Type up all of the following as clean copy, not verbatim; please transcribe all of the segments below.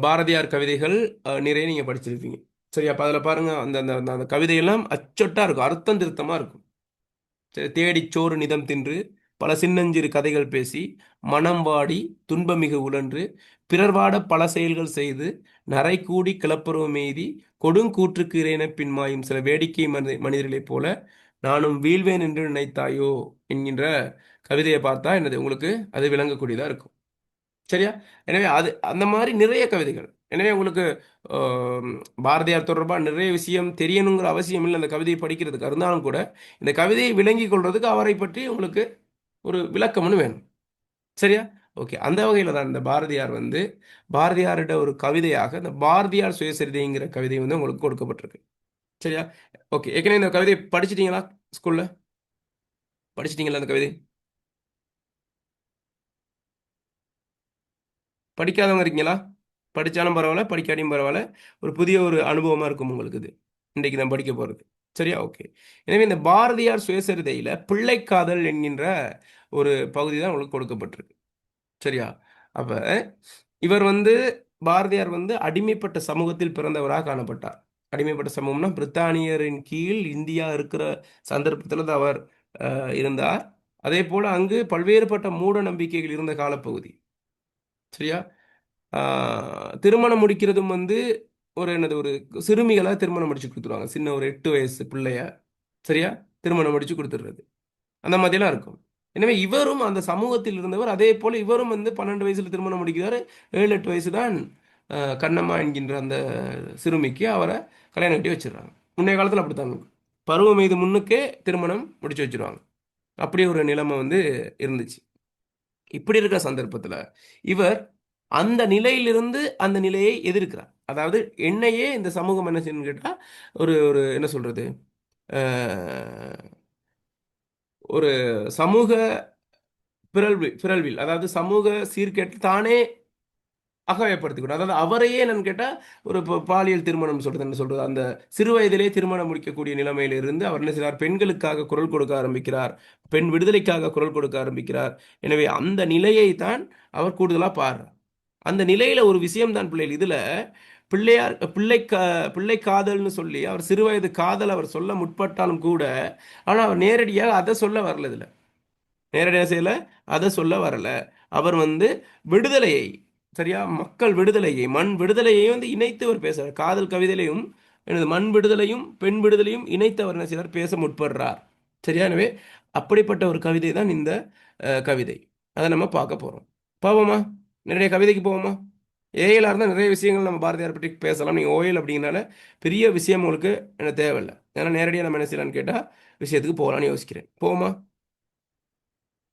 பாரதியார் கவிதைகள் நிறைய நீங்கள் படிச்சிருப்பீங்க. சரி, அப்போ அதில் பாருங்க, அந்த அந்த அந்த அந்த கவிதையெல்லாம் அச்சொட்டா இருக்கும், அர்த்தம் திருத்தமாக இருக்கும். சரி, தேடிச் சோறு நிதம் தின்று பல சின்னஞ்சிறு கதைகள் பேசி மனம் வாடி துன்பமிகு உழன்று பிறர் வாட பல செயல்கள் செய்து நரை கூடி கிளப்புறவு எய்தி கொடுங்கூற்றுக்கு இறைன பின்மாயும் சில வேடிக்கை மனிதர்களைப் போல நானும் வீழ்வேன் என்று நினைத்தாயோ என்கின்ற கவிதையை பார்த்தா என்னது உங்களுக்கு அது விளங்கக்கூடியதா இருக்கும். சரியா? எனவே அது அந்த மாதிரி நிறைய கவிதைகள். எனவே உங்களுக்கு ஆம், பாரதியார் தொடர்பாக நிறைய விஷயம் தெரியணுங்கிற அவசியம் இல்லை அந்த கவிதையை படிக்கிறதுக்கு. இருந்தாலும் கூட இந்த கவிதையை விளங்கிக் கொள்றதுக்கு அவரை பற்றி உங்களுக்கு ஒரு விளக்கம்னு வேணும். சரியா? ஓகே. அந்த வகையில் தான் இந்த பாரதியார் வந்து பாரதியாரிட ஒரு கவிதையாக இந்த பாரதியார் சுயசரிதைங்கிற கவிதை வந்து உங்களுக்கு கொடுக்கப்பட்டிருக்கு. சரியா? ஓகே. ஏற்கனவே இந்த கவிதையை படிச்சிட்டீங்களா? ஸ்கூல்ல படிச்சிட்டீங்களா அந்த கவிதை? படிக்காதவங்க இருக்கீங்களா? படித்தாலும் பரவாயில்ல, படிக்காட்டியும் பரவாயில்ல. ஒரு புதிய ஒரு அனுபவமாக இருக்கும் உங்களுக்கு இது. இன்றைக்கு நான் படிக்க போகிறது. சரியா? ஓகே. எனவே இந்த பாரதியார் சுயசரிதையில் பிள்ளைக்காதல் என்கின்ற ஒரு பகுதி தான் உங்களுக்கு கொடுக்கப்பட்டிருக்கு. சரியா? அப்போ இவர் வந்து பாரதியார் வந்து அடிமைப்பட்ட சமூகத்தில் பிறந்தவராக காணப்பட்டார். அடிமைப்பட்ட சமூகம்னா பிரித்தானியரின் கீழ் இந்தியா இருக்கிற சந்தர்ப்பத்தில் தான் அவர் இருந்தார். அதே போல் அங்கு பல்வேறுபட்ட மூட நம்பிக்கைகள் இருந்த காலப்பகுதி. சரியா? திருமணம் முடிக்கிறதும் வந்து ஒரு என்னது ஒரு சிறுமிகளை திருமணம் முடிச்சு கொடுத்துருவாங்க. சின்ன ஒரு 8 வயசு பிள்ளைய சரியா திருமணம் முடிச்சு கொடுத்துடுறது அந்த மாதிரிலாம் இருக்கும். எனவே இவரும் அந்த சமூகத்தில் இருந்தவர். அதே போல் இவரும் வந்து 12 வயசுல திருமணம் முடிக்கிறாரு. 7-8 வயசு தான் கண்ணம்மா என்கின்ற அந்த சிறுமிக்கு அவரை கல்யாணம் கட்டி வச்சிடுறாங்க. முன்னைய காலத்தில் அப்படித்தாங்க, பருவம் மீது முன்னுக்கே திருமணம் முடிச்சு வச்சிருவாங்க. அப்படி ஒரு நிலைமை வந்து இருந்துச்சு. இப்படி இருக்கிற சந்தர்ப்பத்தில் இவர் அந்த நிலையிலிருந்து அந்த நிலையை எதிர்க்கிறார். அதாவது என்னையே இந்த சமூகம் என்ன செய்யணும்னு கேட்டால் ஒரு ஒரு என்ன சொல்றது, ஒரு சமூக பிறழ்வில் அதாவது சமூக சீர்கேட்டு தானே அகவைப்படுத்திக்கணும். அதாவது அவரையே என்னன்னு கேட்டால் ஒரு பாலியல் திருமணம் சொல்றது என்ன சொல்றது, அந்த சிறு வயதிலே திருமணம் முடிக்கக்கூடிய நிலைமையிலிருந்து அவர் என்ன செய்கிறார், பெண்களுக்காக குரல் கொடுக்க ஆரம்பிக்கிறார், பெண் விடுதலைக்காக குரல் கொடுக்க ஆரம்பிக்கிறார். எனவே அந்த நிலையை தான் அவர் கூடுதலாக பாடுறார். அந்த நிலையில ஒரு விஷயம் தான் பிள்ளைகள் இதுல பிள்ளையார் பிள்ளை காதல்னு சொல்லி அவர் சிறுவயது காதல் அவர் சொல்ல முற்பட்டாலும் கூட, ஆனா அவர் நேரடியாக அதை சொல்ல வரல. இதுல நேரடியாக செய்யல, அதை சொல்ல வரல. அவர் வந்து விடுதலையை, சரியா, மக்கள் விடுதலையை, மண் விடுதலையை வந்து இணைத்து அவர் பேசுறார். காதல் கவிதையிலையும் எனது மண் விடுதலையும் பெண் விடுதலையும் இணைத்து அவர் என்ன செய்கிறார், பேச முற்படுறார். சரியா? எனவே அப்படிப்பட்ட ஒரு கவிதை தான் இந்த கவிதை. அதை நம்ம பார்க்க போறோம். பாவமா நிறைய கவிதைக்கு போவோமா? ஏஐல இருந்தால் நிறைய விஷயங்கள் நம்ம பாரதியார் பற்றி பேசலாம். நீங்கள் ஓஎல் அப்படிங்கனால பெரிய விஷயம் உங்களுக்கு எனக்கு தேவையில்லை. ஏன்னா நேரடியாக நம்ம என்ன செய்யலாம்னு கேட்டால் விஷயத்துக்கு போகலான்னு யோசிக்கிறேன். போவோமா?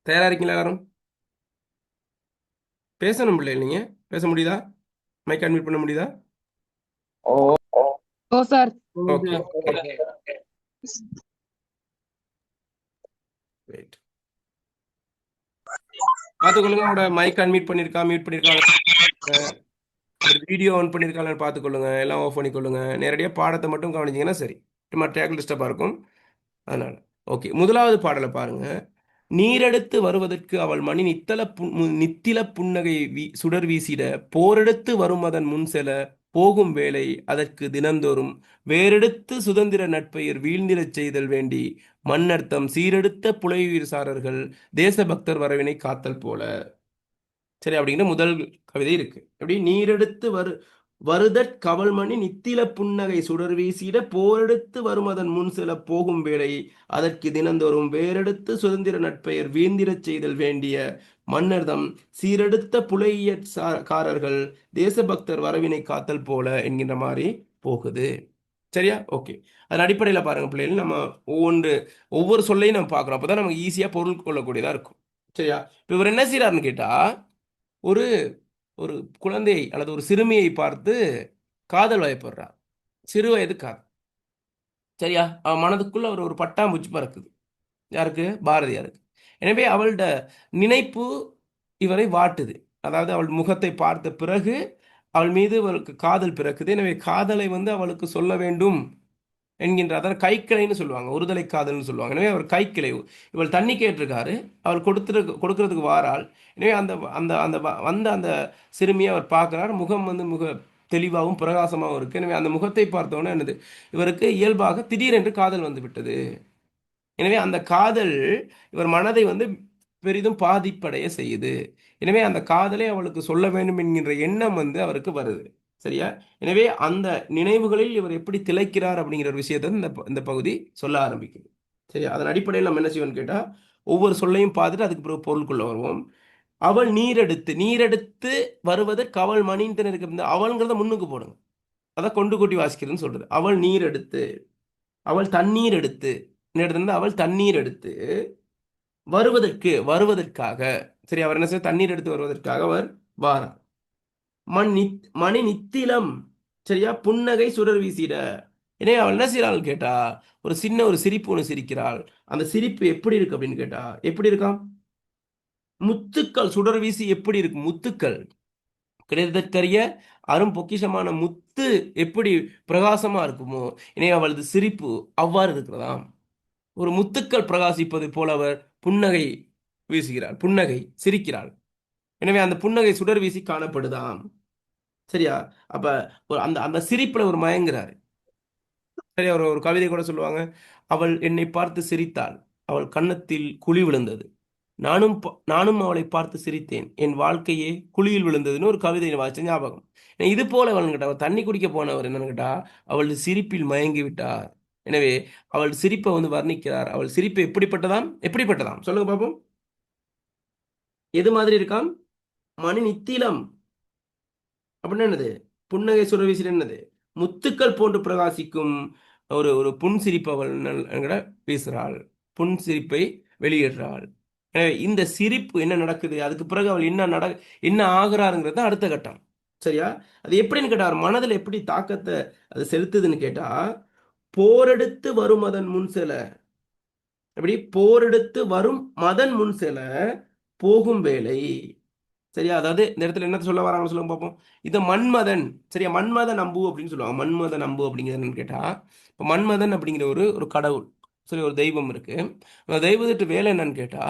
தயாரா இருக்கீங்களா எல்லாரும்? பேசணும் பிள்ளை, நீங்க பேச முடியுதா? மைக் அன்மியூட் பண்ண முடியுதா? ஓ சார். Okay, right. பார்த்துக்கொள்ளுங்க, உங்களோட மைக் அன்மியூட் பண்ணியிருக்கா, மியூட் பண்ணியிருக்காங்க, வீடியோ ஆன் பண்ணியிருக்காங்கன்னு பார்த்துக்கொள்ளுங்க, எல்லாம் ஆஃப் பண்ணிக்கொள்ளுங்க. நேரடியாக பாடத்தை மட்டும் கவனிச்சிங்கன்னா சரி. மற்ற டேக்கிள் டிஸ்டர்பாக இருக்கும். அதனால் ஓகே, முதலாவது பாடலை பாருங்க. நீரெடுத்து வருவதற்கு அவள் மணி நித்தில புன்னகை சுடர் வீசிட போரெடுத்து வரும் அதன் முன் செல போகும் வேலை அதற்கு தினந்தோறும் வேறெடுத்து சுதந்திர நட்பெயர் வீழ்ந்திடச் செய்தல் வேண்டி மண்ணர்த்தம் சீரெடுத்த புலையுயிர் சாரர்கள் தேசபக்தர் வரவினை காத்தல் போல. சரி, அப்படிங்கிற முதல் கவிதை இருக்கு. எப்படி? நீரெடுத்து வருதற் கவல்மணி நித்தில புன்னகை சுடர் வீசிட போரெடுத்து வரும் அதன் முன் சில போகும் வேளை அதற்கு தினந்தோறும் வேறெடுத்து சுதந்திர நட்பெயர் வீந்திரச் செய்தல் வேண்டிய மன்னர்தம் சீரெடுத்த காரர்கள் தேசபக்தர் வரவினை காத்தல் போல என்கின்ற மாதிரி போகுது. சரியா? ஓகே. அதன் அடிப்படையில் பாருங்க பிள்ளைகள், நம்ம ஒவ்வொரு சொல்லையும் நம்ம பார்க்குறோம். அப்போ தான் நமக்கு ஈஸியாக பொருள் கொள்ளக்கூடியதாக இருக்கும். சரியா? இப்போ இவர் என்ன செய்கிறாருன்னு கேட்டால், ஒரு ஒரு குழந்தையை அல்லது ஒரு சிறுமியை பார்த்து காதல் வயப்படுறார். சிறு வயது காதல். சரியா? அவன் மனதுக்குள்ள ஒரு பட்டாம்பூச்சி பறக்குது. யாருக்கு? பாரதியாருக்கு. எனவே அவள்ட நினைப்பு இவரை வாட்டுது. அதாவது அவள் முகத்தை பார்த்த பிறகு அவள் மீது அவளுக்கு காதல் பிறக்குது. எனவே காதலை வந்து அவளுக்கு சொல்ல வேண்டும் என்கின்ற அதான் கைக்கிளைன்னு சொல்லுவாங்க, ஒருதலை காதல்னு சொல்லுவாங்க. எனவே அவர் கைக்கிளை. இவள் தண்ணி கேட்டிருக்காரு, அவர் கொடுக்கறதுக்கு வாராள். எனவே அந்த அந்த அந்த வந்த அந்த சிறுமியை அவர் பார்க்கிறார். முகம் வந்து தெளிவாகவும் பிரகாசமாகவும் இருக்கு. எனவே அந்த முகத்தை பார்த்தோன்னே என்னது, இவருக்கு இயல்பாக திடீரென்று காதல் வந்து விட்டது. எனவே அந்த காதல் இவர் மனதை வந்து பெரிதும் பாதிப்படைய செய்யுது. எனவே அந்த காதலை அவளுக்கு சொல்ல வேண்டும் என்கின்ற எண்ணம் வந்து அவருக்கு வருது. சரியா? எனவே அந்த நினைவுகளில் இவர் எப்படி திளைக்கிறார் அப்படிங்கிற ஒரு விஷயத்தை இந்த இந்த பகுதி சொல்ல ஆரம்பிக்குது. சரியா? அதன் அடிப்படையில் நம்ம என்ன செய்வோம்னு கேட்டா, ஒவ்வொரு சொல்லையும் பார்த்துட்டு அதுக்கு பிறகு பொருளுக்குள்ள வருவோம். அவள் நீரெடுத்து நீரெடுத்து வருவதற்கு அவள் மணின்னு இருக்கு. இந்த அவள்ங்கிறத முன்னுக்கு போடுங்க. அதான் கொண்டு கூட்டி வாசிக்கிறதுன்னு சொல்றது. அவள் நீர் எடுத்து, அவள் தண்ணீர் எடுத்து, அவள் தண்ணீர் எடுத்து வருவதற்காக. சரி, அவர் என்ன செய்ய, தண்ணீர் எடுத்து வருவதற்காக அவர் வாரார். மணி நித்திலம். சரியா, புன்னகை சுடர் வீசிட. எனவே அவள் என்ன செய்யறாள் கேட்டா, ஒரு சின்ன ஒரு சிரிப்பு ஒன்று சிரிக்கிறாள். அந்த சிரிப்பு எப்படி இருக்கு அப்படின்னு கேட்டா, எப்படி இருக்காம்? முத்துக்கள் சுடர் வீசி எப்படி இருக்கு? முத்துக்கள் கிடைத்தற்கரிய அரும் பொக்கிஷமான முத்து எப்படி பிரகாசமா இருக்குமோ, இனி அவளது சிரிப்பு அவ்வாறு இருக்கிறதாம். ஒரு முத்துக்கள் பிரகாசிப்பது போல அவர் புன்னகை வீசுகிறாள், புன்னகை சிரிக்கிறாள். எனவே அந்த புன்னகை சுடர் வீசி காணப்படுதாம். சரியா? அப்ப அந்த அந்த சிரிப்புல ஒரு மயங்குறாரு. சரி, அவர் ஒரு கவிதை கூட சொல்லுவாங்க, அவள் என்னை பார்த்து சிரித்தாள், அவள் கன்னத்தில் குழி விழுந்தது, நானும் அவளை பார்த்து சிரித்தேன், என் வாழ்க்கையே குழியில் விழுந்ததுன்னு ஒரு கவிதை வாசிச்ச ஞாபகம். இது போல அவள் கேட்டா, அவர் தண்ணி குடிக்க போனவர் என்னன்னு கேட்டா, அவள் சிரிப்பில் மயங்கி விட்டார். எனவே அவள் சிரிப்பை வந்து வர்ணிக்கிறார். அவள் சிரிப்பு எப்படிப்பட்டதாம் சொல்லுங்க பாப்போம். எது மாதிரி இருக்காம்? மணி நித்திலம் அப்படின்னு என்னது? புன்னகை சுரவிசில் என்னது? முத்துக்கள் போன்று பிரகாசிக்கும் ஒரு ஒரு புன்சிரிப்பு அவள் வீசுகிறாள், புன்சிரிப்பை வெளியிடுறாள். எனவே இந்த சிரிப்பு என்ன நடக்குது, அதுக்கு பிறகு அவள் என்ன ஆகிறாருங்கிறது அடுத்த கட்டம். சரியா? அது எப்படின்னு கேட்டா, மனதில் எப்படி தாக்கத்தை அது செலுத்துதுன்னு கேட்டா, போரெடுத்து வரும் அதன் முன் செல. எப்படி? போரெடுத்து வரும் மதன் முன் செல போகும் வேலை. சரியா? அதாவது இந்த இடத்துல என்ன சொல்ல வராங்க சொல்லுங்க பார்ப்போம். இது மன்மதன். சரியா? மன்மத நம்பு அப்படின்னு சொல்லுவாங்க. மன்மத நம்பு அப்படிங்கிறது என்னன்னு கேட்டா, இப்போ மன்மதன் அப்படிங்கிற ஒரு கடவுள், சரி, ஒரு தெய்வம் இருக்கு. அந்த தெய்வத்திட்டு வேலை என்னன்னு கேட்டா,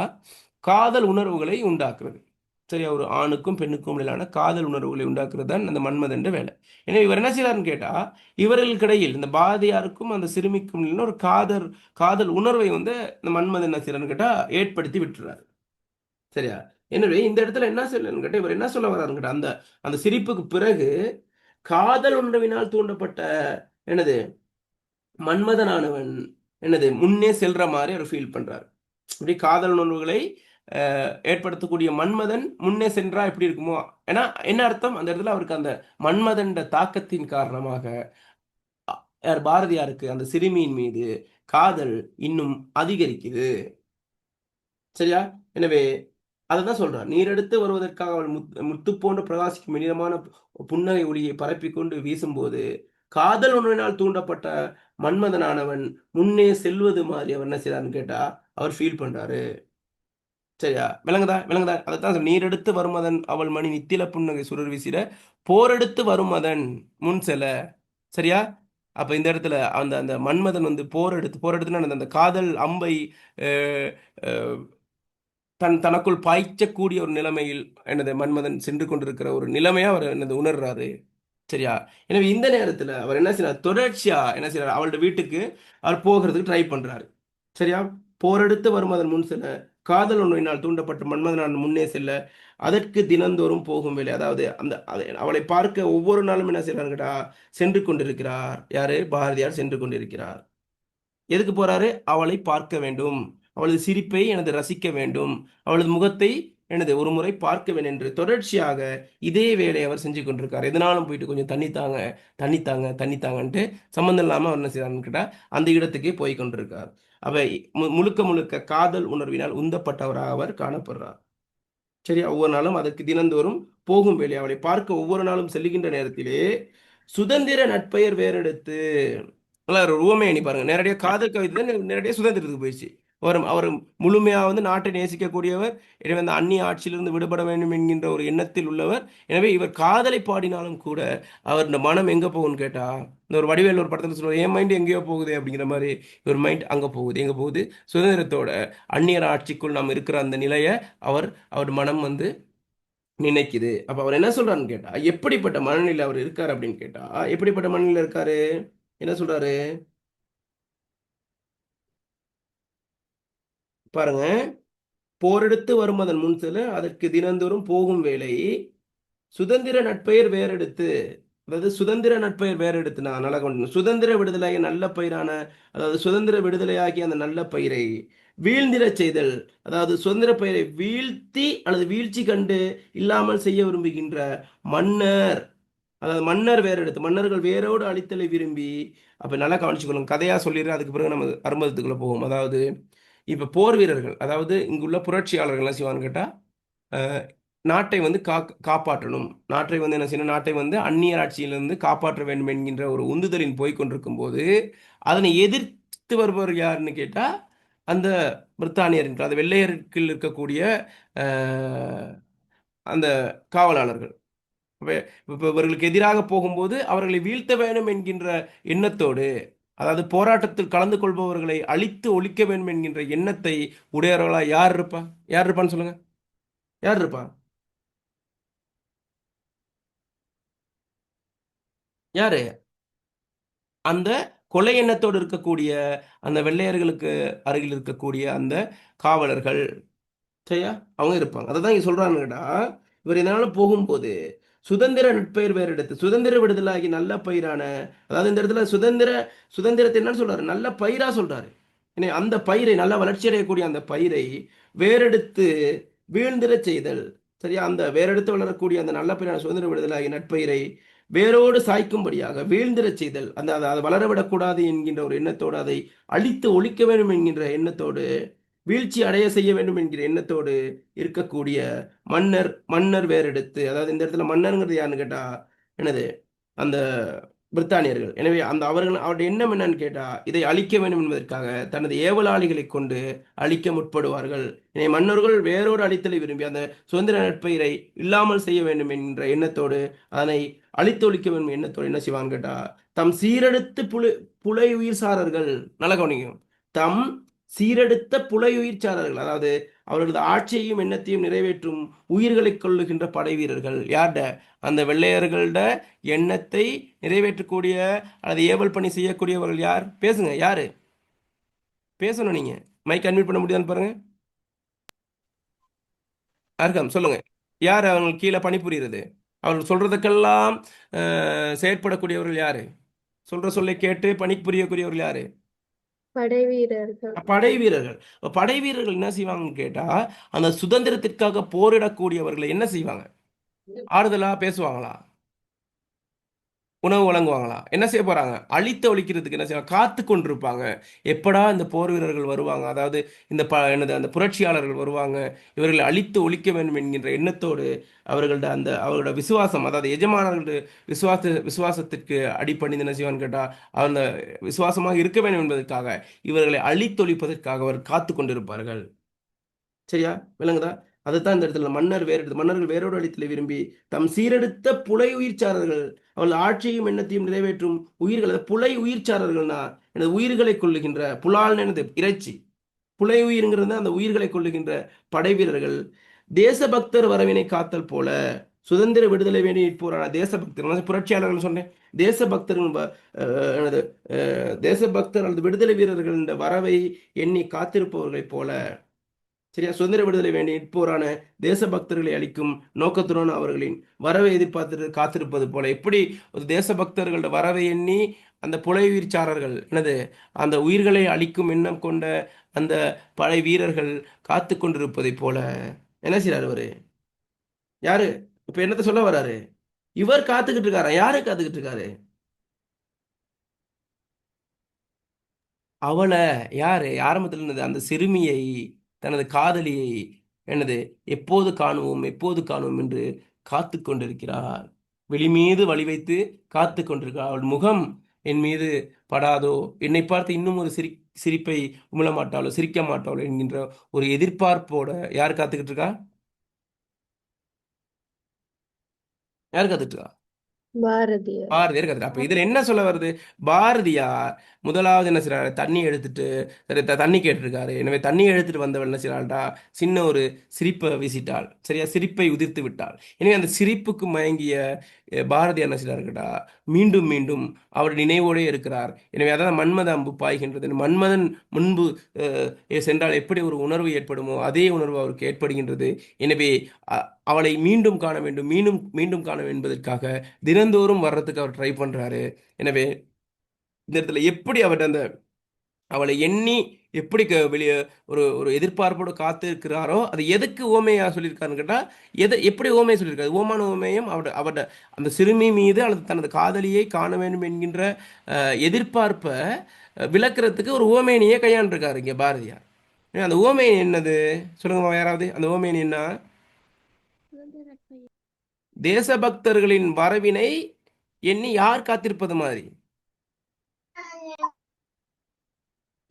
காதல் உணர்வுகளை உண்டாக்குறது. சரியா? ஒரு ஆணுக்கும் பெண்ணுக்கும் இடையிலான காதல் உணர்வுகளை உண்டாக்குறது தான் அந்த மன்மதன் வேலை. எனவே இவர் என்ன செய்யறாருன்னு கேட்டா, இவர்களுக்கிடையில் இந்த பாரதியாருக்கும் அந்த சிறுமிக்கும் ஒரு காதல் உணர்வை வந்து இந்த மன்மதன் என்ன செய்யறாருன்னு கேட்டா ஏற்படுத்தி விட்டுறாரு. சரியா? எனவே இந்த இடத்துல என்ன சொல்லணும்னு கேட்டா, இவர் என்ன சொல்ல வர்றாருன்னு கேட்டா, அந்த அந்த சிரிப்புக்கு பிறகு காதல் உணர்வினால் தூண்டப்பட்ட என்னது மன்மதனானவன் என்னது முன்னே செல்ற மாதிரி அவர் ஃபீல் பண்றாரு. இப்படி காதல் உணர்வுகளை ஏற்படுத்தக்கூடிய மன்மதன் முன்னே சென்றா எப்படி இருக்குமோ. ஏன்னா என்ன அர்த்தம், அந்த இடத்துல அவருக்கு அந்த மன்மதன் தாக்கத்தின் காரணமாக பாரதியாருக்கு அந்த சிறுமியின் மீது காதல் இன்னும் அதிகரிக்குது. சரியா? எனவே அதுதான் சொல்றார். நீரெடுத்து வருவதற்காக அவள் முத்து போன்ற பிரகாசிக்கும் இனிதமான புன்னகை ஒளியை பரப்பிக்கொண்டு வீசும்போது, காதல் உணர்வினால் தூண்டப்பட்ட மன்மதனானவன் முன்னே செல்வது மாதிரி அவர் என்ன செய்யறாருன்னு கேட்டா, அவர் ஃபீல் பண்றாரு. சரியா? விளங்குதா? அதைத்தான் நீரெடுத்து வருமதன் அவள் மணி நித்தில புன்னகை சுடர் வீசிட போரெடுத்து வருமதன் முன் செல. சரியா? அப்ப இந்த இடத்துல அந்த அந்த மன்மதன் வந்து போரெடுத்துனா அந்த காதல் அம்பை தனக்குள் பாய்ச்சக்கூடிய ஒரு நிலைமையில் எனது மன்மதன் சென்று கொண்டிருக்கிற ஒரு நிலைமையா அவர் என்னது உணர்றாரு. சரியா? எனவே இந்த நேரத்தில் அவர் என்ன செய்யறார், தொடர்ச்சியா என்ன செய்யறாரு, அவளோட வீட்டுக்கு அவர் போகிறதுக்கு ட்ரை பண்றாரு. சரியா? போரெடுத்து வரும் அதன் முன் செல்ல, காதல் நோயினால் தூண்டப்பட்ட மன்மதனான் முன்னே செல்ல, அதற்கு தினந்தோறும் போகும் வேலை. அதாவது அந்த அவளை பார்க்க ஒவ்வொரு நாளும் என்ன செய்யறாரு கேட்டா, சென்று கொண்டிருக்கிறார். யாரு? பாரதியார் சென்று கொண்டிருக்கிறார். எதுக்கு போறாரு? அவளை பார்க்க வேண்டும், அவளது சிரிப்பை எனது ரசிக்க வேண்டும், அவளது முகத்தை எனது ஒரு முறை பார்க்க வேண்டும் என்று தொடர்ச்சியாக இதே வேலையை அவர் செஞ்சு கொண்டிருக்கார். எதனாலும் போயிட்டு கொஞ்சம் தண்ணித்தாங்கன்ட்டு சம்மந்தம் இல்லாமல் அவர் என்ன செய்யறாருன்னு கேட்டா, அந்த இடத்துக்கே போய் கொண்டிருக்கார். அவை முழுக்க முழுக்க காதல் உணர்வினால் உந்தப்பட்டவராக அவர் காணப்படுறார். சரியா? ஒவ்வொரு நாளும் அதற்கு தினந்தோறும் போகும் வேலை, அவளை பார்க்க ஒவ்வொரு நாளும் செல்லுகின்ற நேரத்திலே சுதந்திர நட்பெயர் வேறெடுத்து. நல்லா ஒரு உவமை எண்ணி பாருங்க. நேரடியாக காதல் கவிதை தான் நேரடியாக சுதந்திரத்துக்கு போயிடுச்சு. அவர் முழுமையாக வந்து நாட்டை நேசிக்கக்கூடியவர். எனவே அந்த அந்நிய ஆட்சியிலிருந்து விடுபட வேண்டும் என்கின்ற ஒரு எண்ணத்தில் உள்ளவர். எனவே இவர் காதலை பாடினாலும் கூட அவர் இந்த மனம் எங்கே போகும்னு கேட்டா, இந்த ஒரு வடிவேல் ஒரு படத்தில் சொல்லுவார், என் மைண்ட் எங்கேயோ போகுது அப்படிங்கிற மாதிரி இவர் மைண்ட் அங்கே போகுது. எங்கே போகுது? சுதந்திரத்தோட அந்நியர் ஆட்சிக்குள் நாம் இருக்கிற அந்த நிலையை அவர் மனம் வந்து நினைக்குது. அப்ப அவர் என்ன சொல்றாருன்னு கேட்டா, எப்படிப்பட்ட மனநிலை அவர் இருக்காரு அப்படின்னு கேட்டா, எப்படிப்பட்ட மனநிலை இருக்காரு? என்ன சொல்றாரு பாருங்க. போரெடுத்து வரும் அதன் முன் செல அதற்கு தினந்தோறும் போகும் வேலை சுதந்திர நட்பெயர் வேறெடுத்து. அதாவது சுதந்திர நட்பெயர் வேறெடுத்து நான் நல்லா கவனிக்கணும். சுதந்திர விடுதலையாகிய நல்ல பயிரான, அதாவது சுதந்திர விடுதலையாகிய அந்த நல்ல பயிரை வீழ்ந்திடச் செய்தல். அதாவது சுதந்திர பயிரை வீழ்த்தி அல்லது வீழ்ச்சி கண்டு இல்லாமல் செய்ய விரும்புகின்ற மன்னர். அதாவது மன்னர் வேறெடுத்து, மன்னர்கள் வேரோடு அழித்தலை விரும்பி. அப்ப நல்லா கவனிச்சுக்கணும், கதையா சொல்லிடுறேன், அதுக்கு பிறகு நம்ம அருமதத்துக்குள்ள போவோம். அதாவது இப்ப போர் வீரர்கள், அதாவது இங்குள்ள புரட்சியாளர்கள் என்ன செய்வான்னு கேட்டா, அஹ், நாட்டை வந்து காப்பாற்றணும், நாட்டை வந்து என்ன செய்யணும், நாட்டை வந்து அந்நியர் ஆட்சியிலிருந்து காப்பாற்ற வேண்டும் என்கின்ற ஒரு உந்துதலின் போய் கொண்டிருக்கும் போது அதனை எதிர்த்து வருபவர் யாருன்னு கேட்டா, அந்த பிரித்தானியர்கள், அந்த வெள்ளையர்கள் இருக்கக்கூடிய அஹ், அந்த காவலாளர்கள். இப்ப இவர்களுக்கு எதிராக போகும்போது அவர்களை வீழ்த்த வேண்டும் என்கின்ற எண்ணத்தோடு, அதாவது போராட்டத்தில் கலந்து கொள்பவர்களை அழித்து ஒழிக்க வேண்டும் என்கின்ற எண்ணத்தை உடையவர்களா யார் இருப்பா? யார் இருப்பான்னு சொல்லுங்க. யார் இருப்பா? யாரு? அந்த கொலை எண்ணத்தோடு இருக்கக்கூடிய அந்த வெள்ளையர்களுக்கு அருகில் இருக்கக்கூடிய அந்த காவலர்கள். சரியா? அவங்க இருப்பாங்க. அதை தான் இங்க சொல்றாங்கடா. இவர் இதனால போகும்போது சுதந்திர நட்பெயர் வேறு எடுத்து சுதந்திர விடுதலாகி நல்ல பயிரான, அதாவது இந்த இடத்துல சுதந்திரத்தை என்ன சொல்றாரு? நல்ல பயிரா சொல்றாரு. அந்த பயிரை, நல்ல வளர்ச்சி அடையக்கூடிய அந்த பயிரை வேறெடுத்து வீழ்ந்திட செய்தல். சரியா? அந்த வேறெடுத்து வளரக்கூடிய அந்த நல்ல பயிரான சுதந்திர விடுதலாகி நட்பயிரை வேரோடு சாய்க்கும்படியாக வீழ்ந்திட செய்தல். அதை வளரவிடக்கூடாது என்கின்ற ஒரு எண்ணத்தோடு, அதை அழித்து ஒழிக்க வேண்டும் என்கின்ற எண்ணத்தோடு, வீழ்ச்சி அடைய செய்ய வேண்டும் என்கிற எண்ணத்தோடு இருக்கக்கூடிய மன்னர் வேறெடுத்து. அதாவது இந்த இடத்துல மன்னருங்கிறது யாருன்னு கேட்டா என்னது? அந்த பிரித்தானியர்கள். எனவே அந்த அவருடைய எண்ணம் என்னன்னு கேட்டா, இதை அழிக்க வேண்டும் என்பதற்காக தனது ஏவலாளிகளை கொண்டு அழிக்க முற்படுவார்கள். எனவே மன்னர்கள் வேறொரு அழித்தலை விரும்பி அந்த சுதந்திர நட்பெயரை இல்லாமல் செய்ய வேண்டும் என்ற எண்ணத்தோடு, அதனை அழித்தொழிக்க வேண்டும் எண்ணத்தோடு என்ன செய்வான்னு கேட்டா, தம் சீரெடுத்து புலை உயிர் சாரர்கள். நல்லா கவனிக்கும். தம் சீரெடுத்த புலையுயிர் சாரர்கள், அதாவது அவர்களது ஆட்சியையும் எண்ணத்தையும் நிறைவேற்றும் உயிர்களை கொள்ளுகின்ற படை வீரர்கள். யார்ட? அந்த வெள்ளையர்களோட எண்ணத்தை நிறைவேற்றக்கூடிய அல்லது ஏவல் பணி செய்யக்கூடியவர்கள் யார்? பேசுங்க, யாரு பேசணும்? நீங்க மைக் அன்மியூட் பண்ண முடியாதுன்னு பாருங்க. அர்க்கம் சொல்லுங்க. யார் அவங்களுக்கு கீழே பணிபுரிகிறது? அவர்கள் சொல்றதுக்கெல்லாம் செயற்படக்கூடியவர்கள் யாரு? சொல்ற சொல்லை கேட்டு பணிபுரியக்கூடியவர்கள் யாரு? படை வீரர்கள். படை வீரர்கள். படை வீரர்கள் என்ன செய்வாங்கன்னு கேட்டா, அந்த சுதந்திரத்திற்காக போரிடக்கூடியவர்களை என்ன செய்வாங்க? ஆறுதலா பேசுவாங்களா? உணவு வழங்குவாங்களா? என்ன செய்ய போறாங்க? அழித்து ஒழிக்கிறதுக்கு என்ன செய்வாங்க? காத்து கொண்டிருப்பாங்க. எப்படா இந்த போர் வீரர்கள் வருவாங்க, அதாவது இந்த என்னது அந்த புரட்சியாளர்கள் வருவாங்க, இவர்களை அழித்து ஒழிக்க வேண்டும் என்கின்ற எண்ணத்தோடு அவர்களோட விசுவாசம், அதாவது எஜமானர்களோட விசுவாசத்திற்கு அடிப்பணிந்து என்ன செய்வான்னு கேட்டா, அந்த விசுவாசமாக இருக்க வேண்டும் என்பதற்காக இவர்களை அழித்தொழிப்பதற்காக அவர் காத்து கொண்டிருப்பார்கள். சரியா? விளங்குதா? அதுதான் இந்த இடத்துல மன்னர்கள் வேரோடு அழித்தலை விரும்பி தம் சீரெடுத்த புலை உயிர்ச்சாரர்கள், அவள் ஆட்சியும் எண்ணத்தையும் நிறைவேற்றும் உயிர்கள். புலை உயிர்ச்சாரர்கள்னா எனது உயிர்களை கொள்ளுகின்ற, புலால் எனது இறைச்சி, புலை உயிர்ங்கிறது அந்த உயிர்களை கொள்ளுகின்ற படை வீரர்கள். தேசபக்தர் வரவினை காத்தல் போல சுதந்திர விடுதலை வேண்டி நிற்போரான தேசபக்தர், புரட்சியாளர்கள் சொன்னேன். தேசபக்தர்கள் எனது தேசபக்தர் அல்லது விடுதலை வீரர்கள் இந்த வரவை எண்ணி காத்திருப்பவர்களைப் போல. சரியா? சுதந்திர விடுதலை வேண்டி நிற்போரான தேசபக்தர்களை அளிக்கும் நோக்கத்துடன் அவர்களின் வரவை எதிர்பார்த்து காத்திருப்பது போல, எப்படி ஒரு தேசபக்தர்களோட வரவை எண்ணி அந்த புலையுயிர்ச்சாரர்கள் என்னது அந்த உயிர்களை அளிக்கும் எண்ணம் கொண்ட அந்த படை வீரர்கள் காத்து கொண்டிருப்பதை போல என்ன செய்யறாரு அவரு? யாரு இப்ப என்னத்த சொல்ல வர்றாரு? இவர் காத்துக்கிட்டு இருக்காரா? யாரு காத்துக்கிட்டு இருக்காரு? அவளை, யாரு ஆரம்பத்தில் இருந்தது அந்த சிறுமியை, தனது காதலியை என்னது எப்போது காணுவோம் எப்போது காணுவோம் என்று காத்து கொண்டிருக்கிறார். வெளிமீது வழி வைத்து காத்து கொண்டிருக்கிறார். அவள் முகம் என் மீது படாதோ, என்னை பார்த்து இன்னும் ஒரு சிரிப்பை உமிழ மாட்டாளோ, சிரிக்க மாட்டாளோ என்கின்ற ஒரு எதிர்பார்ப்போட யார் காத்துக்கிட்டு இருக்கா? யார் காத்துட்டு இருக்கா? பாரதியார். பாரதியார் கத்துட்டு. அப்ப இதுல என்ன சொல்ல வருது? பாரதியார் முதலாவது என்ன செய்றாரு? தண்ணி எடுத்துட்டு சரி, தண்ணி கேட்டிருக்காரு. எனவே தண்ணி எடுத்துட்டு வந்தவள் என்ன செய்றாள்டா? சின்ன ஒரு சிரிப்பை வீசிட்டாள். சரியா? சிரிப்பை உதிர்த்து விட்டாள். எனவே அந்த சிரிப்புக்கு மயங்கிய பாரதியார் என்ன செய்றாருடா? மீண்டும் மீண்டும் அவர் நினைவோடே இருக்கிறார். எனவே அதான் மன்மத அம்பு பாய்கின்றது. மன்மதன் முன்பு சென்றால் எப்படி ஒரு உணர்வு ஏற்படுமோ அதே உணர்வு அவருக்கு ஏற்படுகின்றது. எனவே அவளை மீண்டும் காண வேண்டும், மீண்டும் மீண்டும் காண வேண்டும் என்பதற்காக தினந்தோறும் வர்றதுக்கு அவர் ட்ரை பண்றாரு. எனவே இந்த இடத்துல எப்படி அவர் அந்த அவளை எண்ணி எப்படி வெளியே ஒரு ஒரு எதிர்பார்ப்போடு காத்து இருக்கிறாரோ அது எதுக்கு ஓமையா சொல்லியிருக்காருன்னு கேட்டால் எப்படி ஓமையை சொல்லியிருக்காரு? ஓமான ஓமேயம் அவட அந்த சிறுமி மீது அல்லது தனது காதலியை காண வேண்டும் என்கின்ற எதிர்பார்ப்பை விளக்குறதுக்கு ஒரு ஓமேனியை கையாண்டிருக்காரு இங்கே பாரதியார். அந்த ஓமேனி என்னது சொல்லுங்கம்மா யாராவது? அந்த ஓமேனி என்ன? தேசபக்தர்களின் வரவினை எண்ணி யார் காத்திருப்பது மாதிரி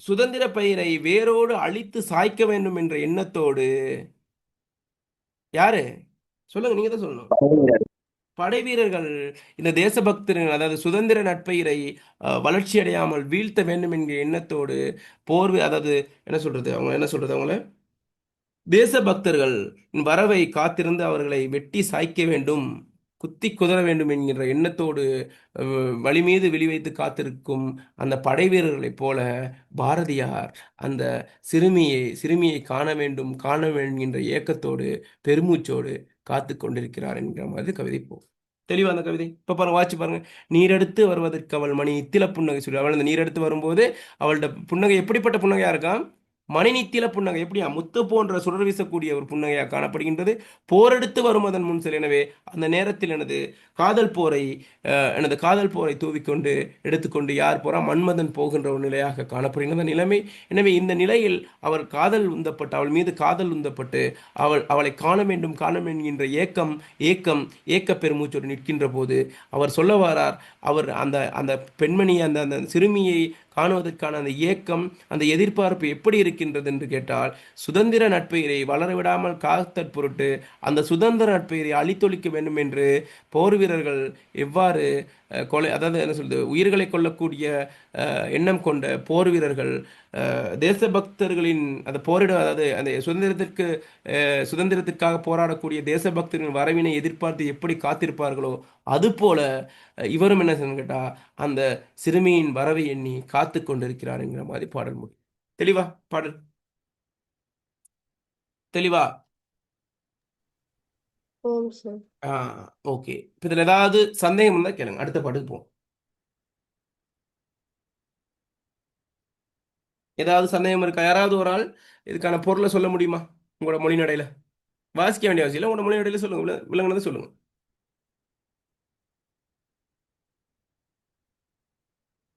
சுதந்திர பயிரை வேரோடு அழித்து சாய்க்க வேண்டும் என்ற எண்ணத்தோடு யாரு சொல்லுங்க, நீங்க தான் சொல்லணும். படை வீரர்கள் இந்த தேசபக்தர்கள் அதாவது சுதந்திர நட்பயிரை வளர்ச்சி அடையாமல் வீழ்த்த வேண்டும் என்கிற எண்ணத்தோடு அதாவது என்ன சொல்றது, அவங்க என்ன சொல்றது, அவங்கள தேசபக்தர்கள் வரவை காத்திருந்து அவர்களை வெட்டி சாய்க்க வேண்டும், குத்தி குதற வேண்டும் என்கின்ற எண்ணத்தோடு வழி மீது விழி வைத்து காத்திருக்கும் அந்த படை வீரர்களைப் போல பாரதியார் அந்த சிறுமியை காண வேண்டும் காண என்கின்ற ஏக்கத்தோடு பெருமூச்சோடு காத்து கொண்டிருக்கிறார் என்கிற மாதிரி கவிதை போ தெளிவா அந்த கவிதை. இப்ப பாருங்க, வாட்சி பாருங்க. நீரெடுத்து வருவதற்கு அவள் மணி நித்தில புன்னகை சொல்லி அவள் அந்த நீரெடுத்து வரும்போது அவளோட புன்னகை எப்படிப்பட்ட புன்னகையா இருக்கான்? மணி நித்தில புன்னகை. எப்படியா? முத்து போன்ற சுடர் வீசக்கூடிய ஒரு புன்னகையாக காணப்படுகின்றது. போரெடுத்து வரும் அதன் முன் செல். எனவே அந்த நேரத்தில் எனது காதல் போரை தூவிக்கொண்டு எடுத்துக்கொண்டு யார் போறா? மன்மதன் போகின்ற ஒரு நிலையாக காணப்படுகின்ற நிலைமை. எனவே இந்த நிலையில் அவர் அவள் மீது காதல் உந்தப்பட்டு அவளை காண வேண்டும் என்கின்ற ஏக்க பெருமூச்சோடு நிற்கின்ற போது அவர் சொல்ல வாரார், அவர் அந்த அந்த பெண்மணியை அந்த சிறுமியை காணுவதற்கான அந்த ஏக்கம் அந்த எதிர்பார்ப்பு எப்படி இருக்கின்றது என்று கேட்டால் சுதந்திர நட்பெயரை வளரவிடாமல் காத்தற் பொருட்டு அந்த சுதந்திர நட்பெயரை அழித்தொழிக்க வேண்டும் என்று போர் வீரர்கள் எவ்வாறு அதாவது என்ன சொல்றது, உயிர்களை கொள்ளக்கூடிய எண்ணம் கொண்ட போர் வீரர்கள் தேசபக்தர்களின் அந்த போரிட அதாவது அந்த சுதந்திரத்திற்காக போராடக்கூடிய தேசபக்தர்களின் வரவினை எதிர்பார்த்து எப்படி காத்திருப்பார்களோ அதுபோல இவரும் என்ன செய்யணும் கேட்டா அந்த சிறுமியின் வரவை எண்ணி காத்து கொண்டிருக்கிறார் என்கிற மாதிரி பாடல் முடியும். தெளிவா பாடல்? தெளிவா? ஓம் சார். ஓகே. இதுல ஏதாவது சந்தேகம் இருந்தா கேளுங்க, அடுத்த பாட்டுக்கு போவோம். ஏதாவது சந்தேகம் இருக்கா? யாராவது ஒரு ஆள் இதுக்கான பொருளை சொல்ல முடியுமா? உங்களோட மொழி நடையில வாசிக்க வேண்டிய அவசியம் இல்லை, உங்களோட மொழி நடையில சொல்லுங்க, விளங்குனதை சொல்லுங்க.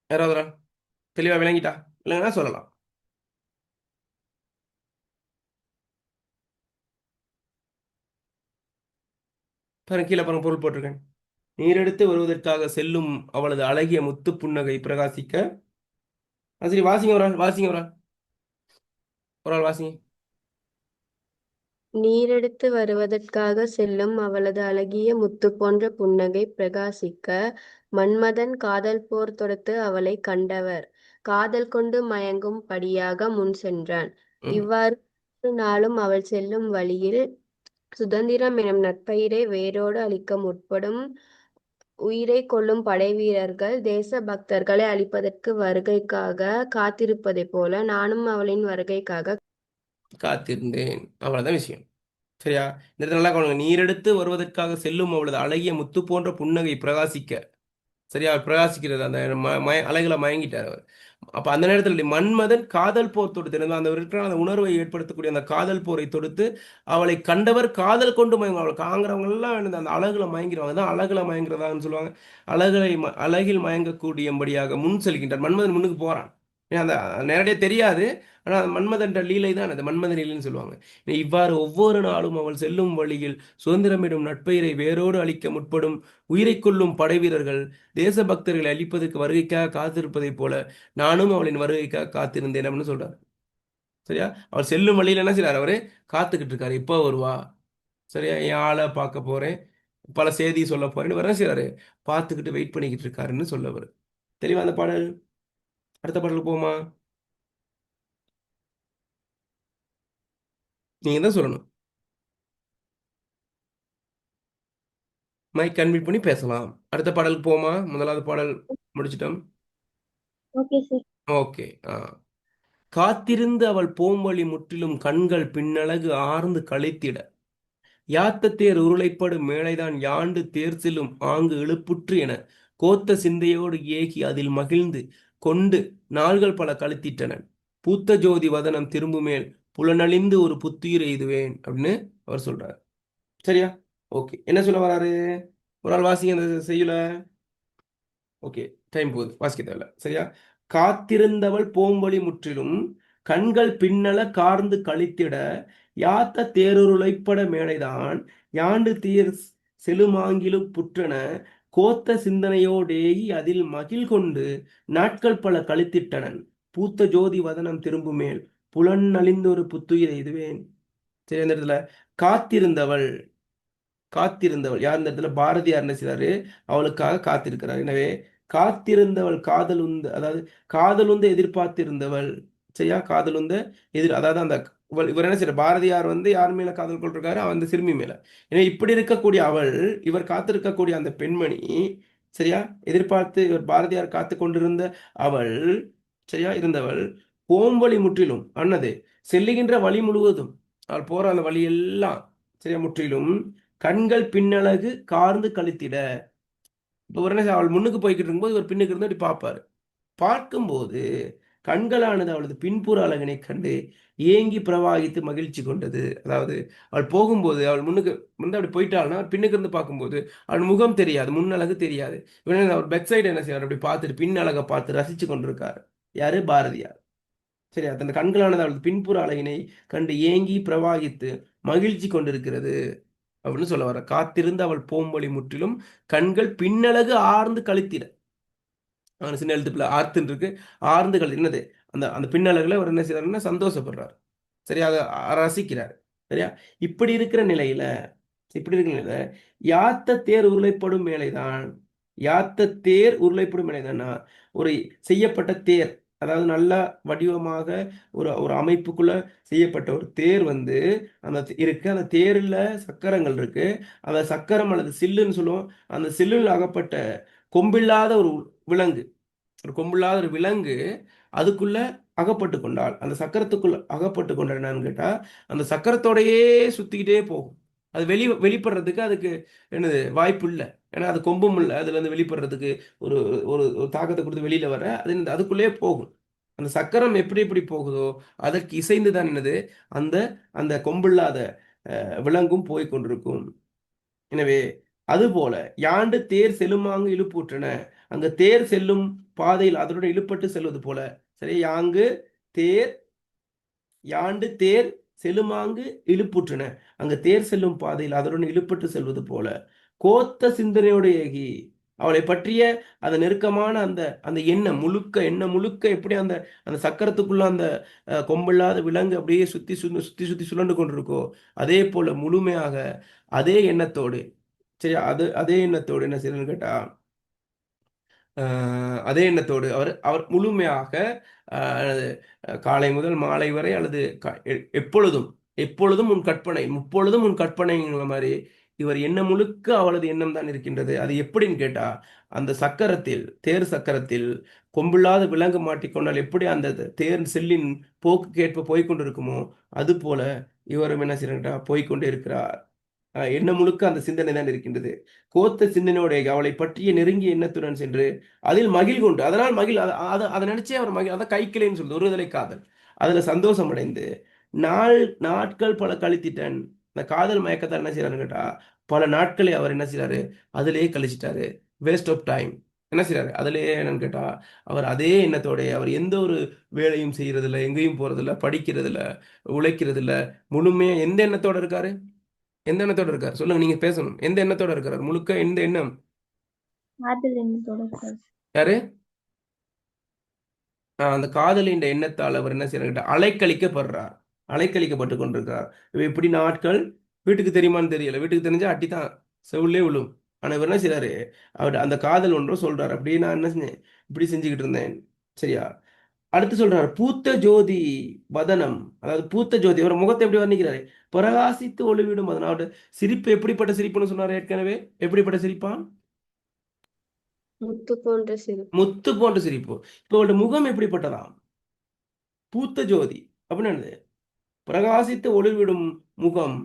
யாராவது ஒரு ஆள் தெளிவா விளங்கிட்டா? விளங்கினா சொல்லலாம். பாருங்க, கீழே பாருங்க, பொருள் போட்டிருக்கேன். நீரெடுத்து வருவதற்காக செல்லும் அவளது அழகிய முத்து புன்னகை பிரகாசிக்க. சரி, வாசிங்க ஒரு ஆள், வாசிங்க ஒரு ஆள், வாசிங்க. நீரெடுத்து வருவதற்காக செல்லும் அவளது அழகிய முத்து போன்ற புன்னகை பிரகாசிக்க மன்மதன் காதல் போர் தொடுத்து அவளை கண்டவர் காதல் கொண்டு மயங்கும் படியாக முன் சென்றான். இவ்வாறு நாளும் அவள் செல்லும் வழியில் சுதந்திரம் எனும் நற்பயிரை வேரோடு அழிக்க முற்படும் உயிரை கொள்ளும் படை வீரர்கள் தேச பக்தர்களை அழிப்பதற்கு வருகைக்காக காத்திருப்பதைப் போல நானும் அவளின் வருகைக்காக காத்திருந்தேன். அவ்வளவுதான் விஷயம். சரியா? இந்த இடத்துல நல்லா கவனிங்க. நீரெடுத்து வருவதற்காக செல்லும் அவளது அழகிய முத்து போன்ற புன்னகை பிரகாசிக்க. சரியா? பிரகாசிக்கிறது அந்த அலைகளை மயங்கிட்டார் அவர். அப்ப அந்த நேரத்தில் மன்மதன் காதல் போர் தொடுத்து அந்த இருக்கிற அந்த உணர்வை ஏற்படுத்தக்கூடிய அந்த காதல் போரை தொடுத்து அவளை கண்டவர் காதல் கொண்டு மயங்க. அவளை காங்குறவங்க எல்லாம் அந்த அழகுல மயங்கிடுவாங்க. தான் அழகுல மயங்குறதான்னு சொல்லுவாங்க. அழகில் மயங்கக்கூடியபடியாக முன் செல்கின்றார். மன்மதன் முன்னுக்கு போறான். அந்த நேரடியாக தெரியாது, ஆனால் மன்மதன்ற லீலை தான் அது மன்மத லீலைன்னு சொல்லுவாங்க. இவ்வாறு ஒவ்வொரு நாளும் அவள் செல்லும் வழியில் சுதந்திரமிடும் நட்பெயரை வேரோடு அழிக்க முற்படும் உயிரை கொள்ளும் படை வீரர்கள் தேசபக்தர்களை அழிப்பதற்கு வருகைக்காக காத்திருப்பதைப் போல நானும் அவளின் வருகைக்காக காத்திருந்தேன் அப்படின்னு சொல்றாரு. சரியா? அவர் செல்லும் வழியில் என்ன செய்றாரு? அவரு காத்துக்கிட்டு இருக்காரு. எப்போ வருவா? சரியா? என் ஆளை பார்க்க போறேன், பல செய்தி சொல்ல போறேன்னு வர செய்றாரு. பார்த்துக்கிட்டு வெயிட் பண்ணிக்கிட்டு இருக்காருன்னு சொல்ல வரும். தெளிவா அந்த பாடல்? அடுத்த பாடலுக்கு போமா? நீங்க தான் சொல்லணும். மைக் அன்மியூட் பண்ணி பேசலாம். அடுத்த பாடலுக்கு போமா? முதலாவது பாடல் முடிச்சிட்டோம். Okay sir. ஓகே. காத்திருந்து அவள் போம்வழி முற்றிலும் கண்கள் பின்னழகு ஆர்ந்து கழித்திட யாத்த தேர் உருளைப்படு மேலைதான் யாண்டு தேர் செல்லும் ஆங்கு இழுப்புற்று என கோத்த சிந்தையோடு ஏகி அதில் மகிழ்ந்து கொண்டு நாள்கள் பல கழித்திட்டன பூத்த ஜோதி வதனம் திரும்புமேல் புலனழிந்து ஒரு புத்துயிர் எய்துவேன் அப்படின்னு அவர் சொல்றாரு. சரியா? ஓகே. என்ன சொல்ல வராரு? ஒரு ஆள் வாசிங்க அந்த செய்யுள. ஓகே, டைம் போகுது, வாசிக்க தேவையில்ல. சரியா? காத்திருந்தவள் போம்வழி முற்றிலும் கண்கள் பின்னல கார்ந்து கழித்திட யாத்த தேருருளைப்பட மேடைதான் யாண்டு தீர் செலுமாங்கிலும் புற்றன கோத்த சிந்தனையோடேகி அதில் மகிழ் கொண்டு நாட்கள் பல கழித்திட்டனன் பூத்த ஜோதி வதனம் திரும்புமேல் புலன் அழிந்தொரு புத்துயிர் எய்துவேன். சரி, அந்த இடத்துல காத்திருந்தவள் காத்திருந்தவள் யார்? இந்த இடத்துல பாரதியார் என்ன செய்றாரு? அவளுக்காக காத்திருக்கிறார். எனவே காத்திருந்தவள் காதல் உந்த, அதாவது காதல் உந்த எதிர்பார்த்திருந்தவள். சரியா? காதல் உந்த அதாவது அந்த இவர் என்ன செய்யற? பாரதியார் யார் மேல காதல் கொண்டிருக்காரு? அந்த சிறுமி மேல. எனவே இப்படி இருக்கக்கூடிய அவள், இவர் காத்திருக்கக்கூடிய அந்த பெண்மணி, சரியா, எதிர்பார்த்து இவர் பாரதியார் காத்து கொண்டிருந்த அவள், சரியா இருந்தவள் போம்வழி முற்றிலும் அன்னது செல்லுகின்ற வழி முழுவதும், அவள் போற அந்த வழி எல்லாம், சரியா, முற்றிலும் கண்கள் பின்னழகு கார்ந்து கழித்திட. இப்போ உடனே அவள் முன்னுக்கு போய்கிட்டு இருக்கும்போது இவர் பின்னுக்கு இருந்து அப்படி பார்ப்பாரு. பார்க்கும்போது கண்களானது அவளது பின்புற அழகினை கண்டு ஏங்கி பிரவாகித்து மகிழ்ச்சி கொண்டது. அதாவது அவள் போகும்போது அவள் முன்னுக்கு அப்படி போயிட்டாள்னா பின்னுக்கு இருந்து பார்க்கும்போது அவள் முகம் தெரியாது, முன்னழகு தெரியாது. இவன் அவர் பெக் சைடு என்ன செய்வார்? அப்படி பார்த்துட்டு பின் அழகை பார்த்து ரசிச்சு கொண்டிருக்காரு. யாரு? பாரதியார். சரி, அந்த கண்களானது அவளது பின்புற அழகினை கண்டு ஏங்கி பிரவாகித்து மகிழ்ச்சி கொண்டிருக்கிறது அப்படின்னு சொல்ல வர. காத்திருந்து அவள் போம்வழி முற்றிலும் கண்கள் பின்னழகு ஆர்ந்து கழித்திட. சின்ன எழுத்துப்பில் ஆர்த்துன்னு இருக்கு. ஆர்ந்து கழி என்னது? அந்த அந்த பின்னழகுல அவர் என்ன செய்யறாருன்னா சந்தோஷப்படுறார். சரியா? ரசிக்கிறார். சரியா? இப்படி இருக்கிற நிலையில இப்படி இருக்கிற நிலையில யாத்த தேர் உருளைப்படும் மேலைதான். யாத்த தேர் உருளைப்படும் மேலைதான்னா ஒரு செய்யப்பட்ட தேர், அதாவது நல்ல வடிவமாக ஒரு ஒரு அமைப்புக்குள்ள செய்யப்பட்ட ஒரு தேர் அந்த இருக்கு. அந்த தேரில் சக்கரங்கள் இருக்கு. அந்த சக்கரம் அல்லது சில்லுன்னு சொல்லுவோம். அந்த சில்லில் அகப்பட்ட கொம்பில்லாத ஒரு விலங்கு, ஒரு கொம்பில்லாத ஒரு விலங்கு அதுக்குள்ள அகப்பட்டு கொண்டால், அந்த சக்கரத்துக்குள்ள அகப்பட்டு கொண்டால் என்னன்னு கேட்டா அந்த சக்கரத்தோடையே சுத்திக்கிட்டே போகும். அது வெளிப்படுறதுக்கு அதுக்கு என்னது வாய்ப்பு இல்லை. ஏன்னா அது கொம்பும் இல்லை, அதுல இருந்து வெளிப்படுறதுக்கு ஒரு ஒரு ஒரு தாக்கத்தை கொடுத்து வெளியில வர அதுக்குள்ளே போகும். அந்த சக்கரம் எப்படி எப்படி போகுதோ அதற்கு இசைந்து தான் என்னது அந்த அந்த கொம்பில்லாத விலங்கும் போய் கொண்டிருக்கும். எனவே அதுபோல யாண்டு தேர் செல்லுமாங்கு இழுப்புற்றன, அங்க தேர் செல்லும் பாதையில் அதனுடன் இழுப்பட்டு செல்வது போல. சரி, யாங்கு தேர் யாண்டு தேர் செல்லுமாங்கு இழுப்புற்றன, அங்க தேர் செல்லும் பாதையில் அதனுடன் இழுப்பட்டு செல்வது போல கோத்த சிந்தனையோடு ஏகி அவளை பற்றிய அந்த நெருக்கமான அந்த அந்த எண்ணம் முழுக்க எப்படி அந்த அந்த சக்கரத்துக்குள்ள அந்த கொம்பில்லாத விலங்கு அப்படியே சுத்தி சுத்தி சுத்தி சுழண்டு கொண்டிருக்கோ அதே போல முழுமையாக அதே எண்ணத்தோடு, சரி, அதே எண்ணத்தோடு என்ன செய்யணும்னு கேட்டா அதே எண்ணத்தோடு அவர் அவர் முழுமையாக காலை முதல் மாலை வரை அல்லது எப்பொழுதும் எப்பொழுதும் உன் கற்பனை முப்பொழுதும் உன் கற்பனைங்கிற மாதிரி இவர் எண்ணம் முழுக்க அவளது எண்ணம் தான் இருக்கின்றது. அது எப்படின்னு கேட்டா அந்த சக்கரத்தில், தேர் சக்கரத்தில் கொம்பில்லாத விலங்கு மாட்டிக்கொண்டால் எப்படி அந்த தேர் செல்லின் போக்கு ஏற்ப போய்கொண்டிருக்குமோ அது போல இவரும் என்ன செய்யறா போய்கொண்டே இருக்கிறார். எண்ணம் முழுக்க அந்த சிந்தனை தான் இருக்கின்றது. கோத்த சிந்தனையோட அவளை பற்றிய நெருங்கிய எண்ணத்துடன் சென்று அதில் மகிழ் கொண்டு, அதனால் மகிழ் அதை நினைச்சே அவர் மகிழ், அதை கைக்கிளைன்னு சொல்லுது ஒருதலை காதல். அதுல சந்தோஷம் அடைந்து நாட்கள் பல கழித்திட்டன். இந்த காதல் மயக்கத்தால் என்ன செய்யறாரு கேட்டா பல நாட்களை அவர் என்ன செய்யறாரு அதிலேயே கழிச்சிட்டாரு. Waste of time. என்ன செய்றாரு அதுல என்னன்னு கேட்டா அவர் அதே எண்ணத்தோட அவர் எந்த ஒரு வேலையும் செய்யறதில்ல, எங்கேயும் போறதில்ல, படிக்கிறதில்ல, உழைக்கிறதில்ல, முழுமையா எந்த எண்ணத்தோட இருக்காரு? எந்த எண்ணத்தோட இருக்காரு? சொல்லுங்க, நீங்க பேசணும். எந்த எண்ணத்தோட இருக்காரு? முழுக்க எந்த எண்ணம்? காதல் எண்ணத்தோட இருக்காரு. யாரு? அந்த காதலின் எண்ணத்தால் அவர் என்ன செய்யறாரு? அலைக்கழிக்கப்படுறார். அலைக்கழிக்கப்பட்டு கொண்டிருக்கிறார். இவ எப்படி நாட்கள் வீட்டுக்கு தெரியுமான்னு தெரியல. வீட்டுக்கு தெரிஞ்சா அட்டி தான் செவுள்ளே விழும். ஆனா இவர் என்ன செய்றாரு? அவர் அந்த காதல் ஒன்றும் சொல்றாரு. அப்படியே நான் என்ன செஞ்சேன்? இப்படி செஞ்சுக்கிட்டு இருந்தேன். சரியா? அடுத்து சொல்றாரு பூத்த ஜோதி வதனம், அதாவது பூத்த ஜோதி அவர் முகத்தை எப்படி வர்ணிக்கிறாரு? பிரகாசித்து ஒளிவிடும் வதனம். அவருடைய சிரிப்பு எப்படிப்பட்ட சிரிப்புன்னு சொன்னார் ஏற்கனவே. எப்படிப்பட்ட சிரிப்பான்? முத்து போன்ற சிரிப்பு. முத்து போன்ற சிரிப்பு. இப்போ அவருடைய முகம் எப்படிப்பட்டதாம்? பூத்த ஜோதி அப்படின்னு என்னது? பிரகாசித்து ஒளிவிடும் முகம்,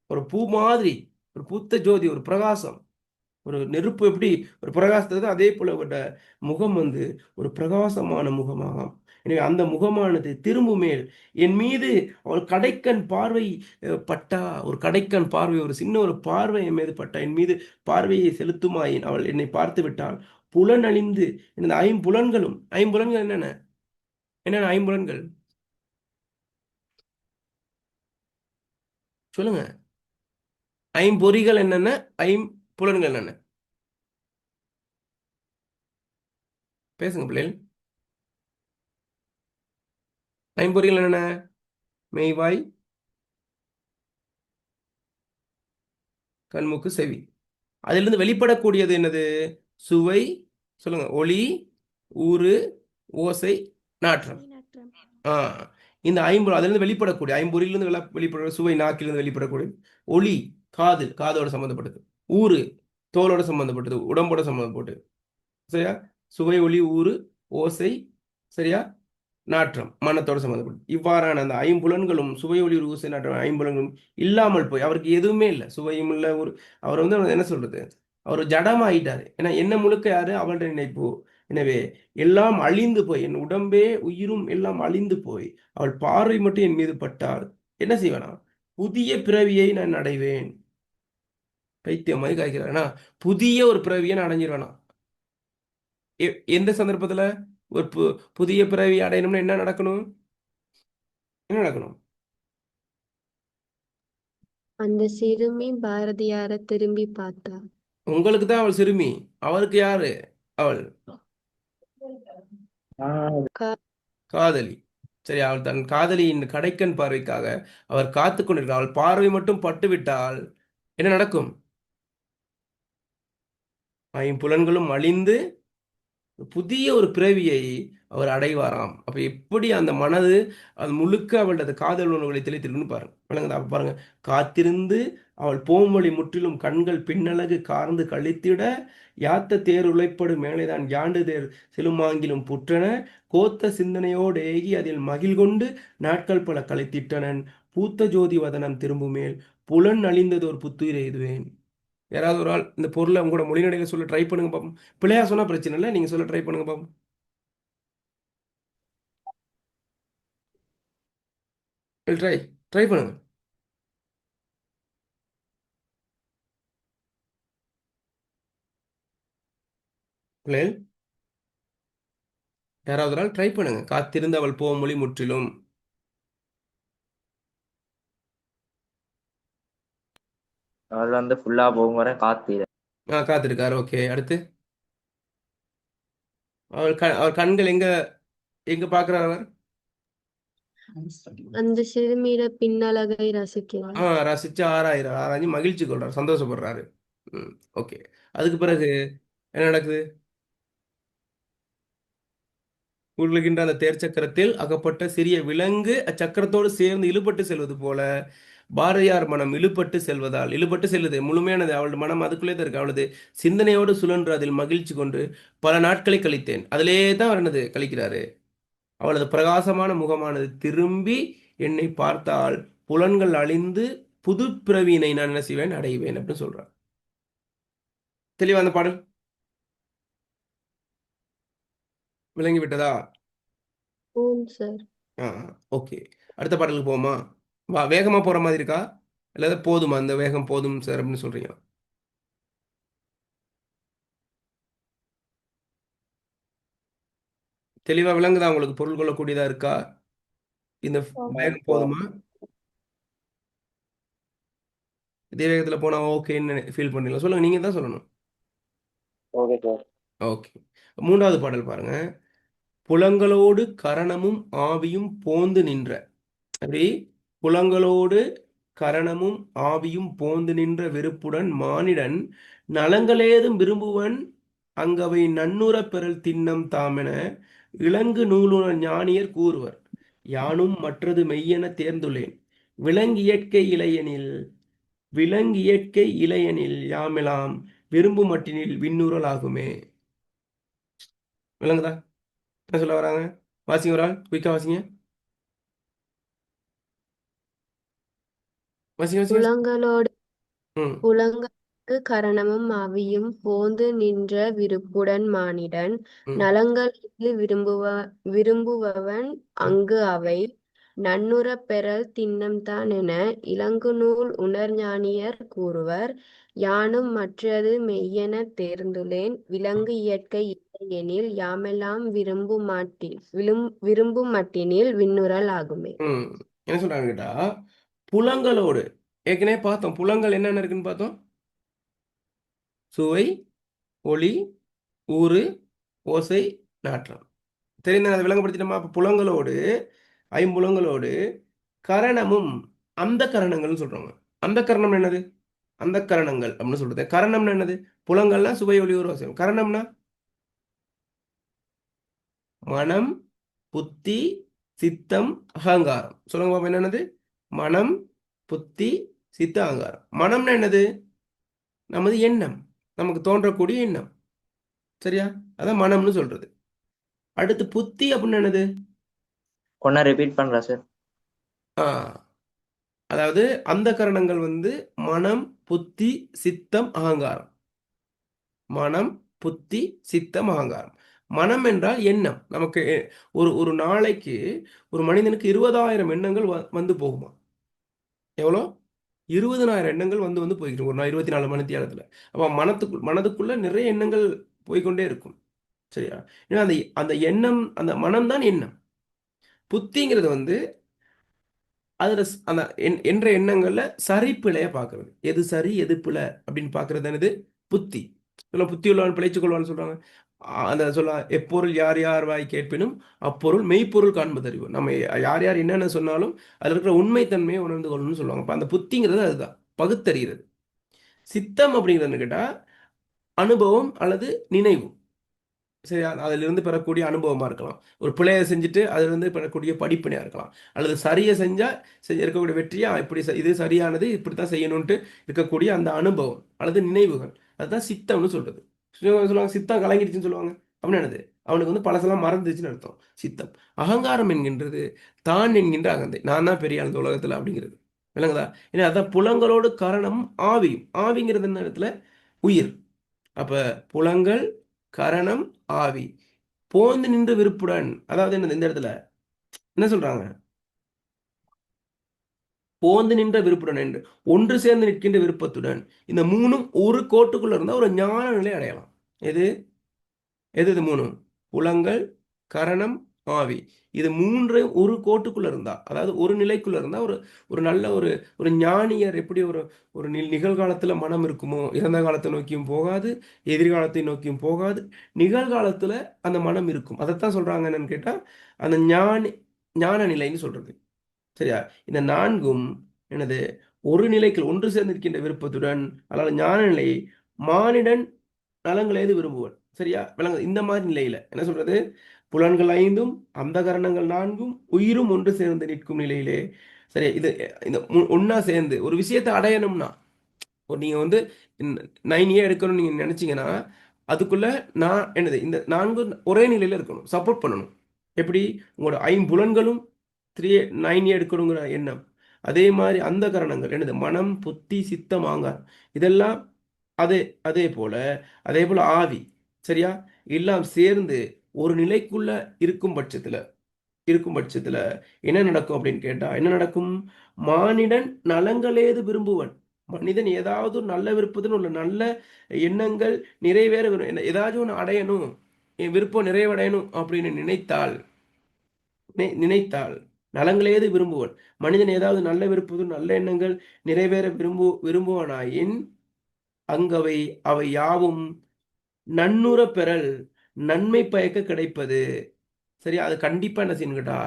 ஒரு பூ மாதிரி, ஒரு பூத்த ஜோதி, ஒரு பிரகாசம், ஒரு நெருப்பு எப்படி ஒரு பிரகாசத்தை அதே போல முகம் வந்து ஒரு பிரகாசமான முகமாகும். எனவே அந்த முகமானது திரும்புமேல் என் மீது அவள் கடைக்கண் பார்வை பட்டா, ஒரு கடைக்கண் பார்வை, ஒரு சின்ன ஒரு பார்வை என் மீது பட்டா, என் மீது பார்வையை செலுத்துமாயின் அவள் என்னை பார்த்து விட்டாள். புலன் அழிந்து இந்த ஐம்புலன்களும், ஐம்புலன்கள் என்னென்ன? என்னென்ன ஐம்புலன்கள்? சொல்லுங்க. ஐம்பொறிகள் என்னென்ன? ஐம்புலன்கள் என்னென்ன? பேசுங்க பிள்ளைகள். ஐம்பொறிகள் என்னென்ன? மெய்வாய், கண்மூக்கு, செவி. அதிலிருந்து வெளிப்படக்கூடியது என்னது? சுவை, சொல்லுங்க, ஒளி, ஊறு, ஓசை, நாற்றம். ஆ இந்த அதிலிருந்து வெளிப்படக்கூடிய ஐம்பொறியிலிருந்து வெளிப்பட சுவை, நாக்கிலிருந்து வெளிப்படக்கூடிய ஒளி, காது, காதோட சம்பந்தப்பட்டது. ஊறு, தோலோட சம்பந்தப்பட்டது, உடம்போட சம்பந்தப்பட்டது. சரியா? சுவை, ஒளி, ஊறு, ஓசை, சரியா? நாற்றம், மனத்தோட சம்பந்தப்பட்டது. இவ்வாறான அந்த ஐம்புலன்களும் சுவை, ஒளி, ஊசை, நாற்றம் ஐம்புலன்களும் இல்லாமல் போய் அவருக்கு எதுவுமே இல்லை, சுவையும் இல்லை. அவர் வந்து என்ன சொல்றது? அவர் ஜடமாயிட்டாரு. ஏன்னா என்ன முழுக்க யாரு? அவளுடைய நினைப்பு. எனவே எல்லாம் அழிந்து போய், என் உடம்பே உயிரும் எல்லாம் அழிந்து போய் அவள் பார்வை மட்டும் என் மீது பட்டால் என்ன செய்வேனா? புதிய பிறவியை நான் அடைவேன். பைத்தியம் மாதிரி காய்க்கிறானா? புதிய ஒரு பிறவியை நான் அடைஞ்சிருவேனா? எந்த சந்தர்ப்பத்துல ஒரு புதிய பிறவி அடையணும்னா என்ன நடக்கணும்? என்ன நடக்கணும்? அந்த சிறுமி பாரதியார திரும்பி பார்த்தா. உங்களுக்கு தான் அவள் சிறுமி, அவருக்கு யாரு அவள்? காதலி. சரி, அவள் தன் காதலியின் கடைக்கண் பார்வைக்காக அவர் காத்து கொண்டிருக்கிறார். அவள் பார்வை மட்டும் பட்டுவிட்டால் என்ன நடக்கும்? ஐம்புலன்களும் அழிந்து புதிய ஒரு பிறவியை அவர் அடைவாராம். அப்ப எப்படி அந்த மனது அது முழுக்க அவளது காதல் உணர்வுகளை தெளித்திருக்குன்னு பாருங்க. விளங்குதா? அப்ப பாருங்க, காத்திருந்து அவள் போம்வழி முற்றிலும் கண்கள் பின்னழகு கார்ந்து கழித்திட யாத்த தேர் உழைப்படு மேலேதான் யாண்டு தேர் செலுமாங்கிலும் புற்றன கோத்த சிந்தனையோடு ஏகி அதில் மகிழ் கொண்டு நாட்கள் பல கழித்திட்டனன் பூத்த ஜோதி வதனம் திரும்புமேல் புலன் அழிந்தது ஒரு புத்துயிர் எய்துவேன். யாராவது ஒரு ஆள் இந்த பொருளை உங்களோட மொழிநடையில சொல்ல ட்ரை பண்ணுங்க பாப்போம். பிள்ளையா சொன்னா பிரச்சனை இல்லை, நீங்க சொல்ல ட்ரை பண்ணுங்க பாப்போம். ட்ரை ட்ரை பண்ணுங்க பிள்ளைகள். யாராவது ஒரு ஆள் ட்ரை பண்ணுங்க. காத்திருந்து அவள் போம் மொழி முற்றிலும். அவர் வந்து ஃபுல்லா போகும் வரை காத்து. காத்திருக்காரு. ஓகே, அடுத்து அவர் கண்கள் எங்க எங்க பாக்குறார் அவர்? அந்த சிறுமியிட பின்னழகை ரசிக்கிறார். ரசிச்சு ஆராய்ஞ்சு மகிழ்ச்சி கொள்றாரு, சந்தோஷப்படுறாரு. ஓகே. அதுக்கு பிறகு என்ன நடக்குது? உருளுகின்ற அந்த தேர் சக்கரத்தில் அகப்பட்ட சிறிய விலங்கு அச்சக்கரத்தோடு சேர்ந்து இழுபட்டு செல்வது போல பாரதியார் மனம் இழுபட்டு செல்வதால், இழுபட்டு செல்லுது முழுமையானது, அவளது மனம் அதுக்குள்ளே தான் இருக்கு. அவளது சிந்தனையோடு சுழன்று அதில் மகிழ்ச்சி கொண்டு பல நாட்களை கழித்தேன். அதிலே தான் அவர் என்னது கழிக்கிறாரு? அவளது பிரகாசமான முகமானது திரும்பி என்னை பார்த்தால் புலன்கள் அழிந்து புது பிறவியினை நான் என்ன செய்வேன்? அடைவேன் அப்படின்னு சொல்றார். தெளிவா அந்த பாடல் விளங்கி விட்டதா? சார். ஓகே, அடுத்த பாடலுக்கு போமா? வேகமா போற மாதிரி இருக்கா, இல்லாத போதுமா? அந்த வேகம் போதும் சார் அப்படின்னு சொல்றீங்க? தெளிவா விளங்குதா உங்களுக்கு? பொருள் கொள்ளக்கூடியதா இருக்கா? இந்த வேகம் போதுமா? இதே வேகத்துல போனா ஓகேன்னு ஃபீல் பண்ணீங்களா? சொல்லுங்க, நீங்க தான் சொல்லணும். Okay sir. ஓகே. 3வது பாடல் பாருங்க. புலங்களோடு கரணமும் ஆவியும் போந்து நின்ற. அப்படி புலங்களோடு கரணமும் ஆவியும் போந்து நின்ற வெறுப்புடன் மானிடன் நலங்களேதும் விரும்புவன் அங்கவை நன்னுறப் பெறல் திண்ணம் தாமென இலங்கு நூலுணர் ஞானியர் கூறுவர். யானும் மற்றது மெய்யென தேர்ந்துள்ளேன் விலங்கியற்கை இளையனில் யாமெலாம் விரும்பும் மட்டினில் விண்ணுறல் ஆகுமே. விளங்குதா என்ன சொல்ல வராங்க? வாசிங்க, ஒரு ஆள் குயிக்கா வாசிங்க. வாசிங்க வாசிங்க. புலங்களோடு ம் புலங்களுக்கு கரணமும் ஆவியும் போந்து நின்ற விருப்புடன் மானிடன் ம் நலங்களுக்கு விரும்புபவன் ம் அங்கு அவை நன்னுறப் பெறல் திண்ணம்தான் என இலங்குநூல் உணர்ஞானியர் கூறுவர். யானும் மற்றது மெய்யெனத் தேர்ந்துளேன் விலங்கு இயற்கை இல்லையெனில் யாமெல்லாம் விரும்பும் மட்டினில் விண்ணுறல் ஆகுமே. ம் என்ன சொல்றாங்க கேட்டா, புலங்களோடு ஏற்கனவே பார்த்தோம். புலங்கள் என்னென்ன இருக்குன்னு பார்த்தோம். சுவை, ஒளி, ஊறு, ஓசை, நாற்றம். தெரிந்த அதை விளங்கப்படுத்திட்டோமா? அப்ப புலங்களோடு, ஐம்புலங்களோடு கரணமும் அந்த கரணங்கள்னு சொல்றாங்க. அந்த கரணம் என்னது? அந்த கரணங்கள் அப்படின்னு சொல்றது. கரணம்னா என்னது? புலங்கள்னா சுவை, ஒளி, ஊறு, ஓசை. கரணம்னா மனம், புத்தி, சித்தம், அகங்காரம். சொல்லுங்க பாப்பா, என்னது? மனம், புத்தி, சித்த, அகங்காரம். மனம்னா என்னது? நமது எண்ணம், நமக்கு தோன்றக்கூடிய எண்ணம். சரியா? அதான் மனம்னு சொல்றது. அடுத்து புத்தி அப்படின்னு என்னது? ஒன்னா ரிப்பீட் பண்றா சார். ஆ, அதாவது அந்த கரணங்கள் மனம், புத்தி, சித்தம், அகங்காரம். மனம், புத்தி, சித்தம், அகங்காரம். மனம் என்றால் எண்ணம். நமக்கு ஒரு ஒரு நாளைக்கு ஒரு மனிதனுக்கு 20,000 எண்ணங்கள் வந்து போகுமா? எவ்வளோ? 20,000 எண்ணங்கள் வந்து வந்து போய்கிட்டு இருக்கும் ஒரு 24 மணி நேரத்தில். அப்போ மனதுக்குள்ள நிறைய எண்ணங்கள் போய்க்கொண்டே இருக்கும். சரியா? ஏன்னா அந்த அந்த எண்ணம், அந்த மனம் தான் எண்ணம். புத்திங்கிறது அதுல அந்த என்ற எண்ணங்கள்ல சரி பிழைய பார்க்கறது. எது சரி எது பிழை அப்படின்னு பார்க்கறது என்னது? புத்தி. புத்தி உள்ளவன் பிழைத்துக் கொள்வான்னு சொல்றாங்க. அந்த சொல்ல எப்பொருள் யார் யார் வாய் கேட்பினும் அப்பொருள் மெய்ப்பொருள் காண்பதறிவு. நம்ம யார் யார் என்னென்ன சொன்னாலும் அதுல இருக்கிற உண்மைத்தன்மையை உணர்ந்து கொள்ளணும்னு சொல்லுவாங்க. அப்ப அந்த புத்திங்கிறது அதுதான், பகுத்தறிகிறது. சித்தம் அப்படிங்கிறது கேட்டா அனுபவம் அல்லது நினைவு. சரி, அதிலிருந்து பெறக்கூடிய அனுபவமா இருக்கலாம். ஒரு பிழையை செஞ்சுட்டு அதிலிருந்து பெறக்கூடிய படிப்பினையா இருக்கலாம். அல்லது சரியை செஞ்சா இருக்கக்கூடிய வெற்றியா, இப்படி இது சரியானது, இப்படித்தான் செய்யணும்ட்டு இருக்கக்கூடிய அந்த அனுபவம் அல்லது நினைவுகள், அதுதான் சித்தம்னு சொல்றது. சொல்லுவாங்க சித்தம் கலங்கிடுச்சுன்னு சொல்லுவாங்க. அப்படின்னு என்னது? அவனுக்கு பழசெல்லாம் மறந்துச்சுன்னு அர்த்தம். சித்தம். அகங்காரம் என்கின்றது தான் என்கின்ற அகந்தை. நான் தான் பெரிய அந்த உலகத்துல அப்படிங்கிறது. விளங்குதா? ஏன்னா அதான் புலங்களோடு காரணம் ஆவியும். ஆவிங்கிறது என்ன இடத்துல? உயிர். அப்ப புலங்கள், கரணம், ஆவி போந்து நின்ற விருப்புடன், அதாவது என்னது இந்த இடத்துல என்ன சொல்றாங்க? போந்து நின்ற விருப்புடன் என்று ஒன்று சேர்ந்து நிற்கின்ற விருப்பத்துடன் இந்த மூணும் ஒரு கோட்டுக்குள்ள இருந்தா ஒரு ஞான நிலை அடையலாம். எது எது இது மூணும்? புலங்கள், கரணம், ஆவி. இது மூன்று ஒரு கோட்டுக்குள்ள இருந்தா, அதாவது ஒரு நிலைக்குள்ள இருந்தா ஒரு ஒரு நல்ல ஒரு ஒரு ஞானியர் எப்படி ஒரு ஒரு நிகழ்காலத்துல மனம் இருக்குமோ, இறந்த காலத்தை நோக்கியும் போகாது, எதிர்காலத்தை நோக்கியும் போகாது, நிகழ்காலத்துல அந்த மனம் இருக்கும். அதைத்தான் சொல்றாங்க. என்னன்னு கேட்டா அந்த ஞான நிலைன்னு சொல்றது. சரியா? இந்த நான்கும் எனது ஒரு நிலைக்கு ஒன்று சேர்ந்திருக்கின்ற விருப்பத்துடன், அதாவது ஞான நிலை மானிடன் நலங்களை எது விரும்புவன். சரியா? விளங்க இந்த மாதிரி நிலையில என்ன சொல்றது? புலன்கள் ஐந்தும் அந்த கரணங்கள் நான்கும் உயிரும் ஒன்று சேர்ந்து நிற்கும் நிலையிலே. சரி, இது இந்த ஒன்னா சேர்ந்து ஒரு விஷயத்தை அடையணும்னா, நீங்க 9A எடுக்கணும்னு நீங்க நினைச்சீங்கன்னா அதுக்குள்ள நான் என்னது இந்த நான்கு ஒரே நிலையில இருக்கணும், சப்போர்ட் பண்ணணும். எப்படி? உங்களோட ஐம்புலன்களும் 9A எடுக்கணுங்கிற எண்ணம், அதே மாதிரி அந்த கரணங்கள் என்னது மனம், புத்தி, சித்தம், ஆங்காரம், இதெல்லாம் அதே அதே போல ஆவி. சரியா? எல்லாம் சேர்ந்து ஒரு நிலைக்குள்ள இருக்கும் பட்சத்துல என்ன நடக்கும் அப்படின்னு கேட்டா என்ன நடக்கும்? மானிடன் நலங்களேது விரும்புவன். மனிதன் ஏதாவது ஒரு நல்ல விருப்பத்துன்னு உள்ள நல்ல எண்ணங்கள் நிறைவேற ஏதாச்சும் ஒன்று அடையணும், என் விருப்பம் நிறைவடையணும் அப்படின்னு நினைத்தால் நலங்களேது விரும்புவன். மனிதன் ஏதாவது நல்ல விருப்பது நல்ல எண்ணங்கள் நிறைவேற விரும்புவனாயின் அங்கவை அவை யாவும் நன்னுற பெறல் நன்மை பயக்க கிடைப்பது. சரியா? அது கண்டிப்பா என்ன செய்யணும் கேட்டா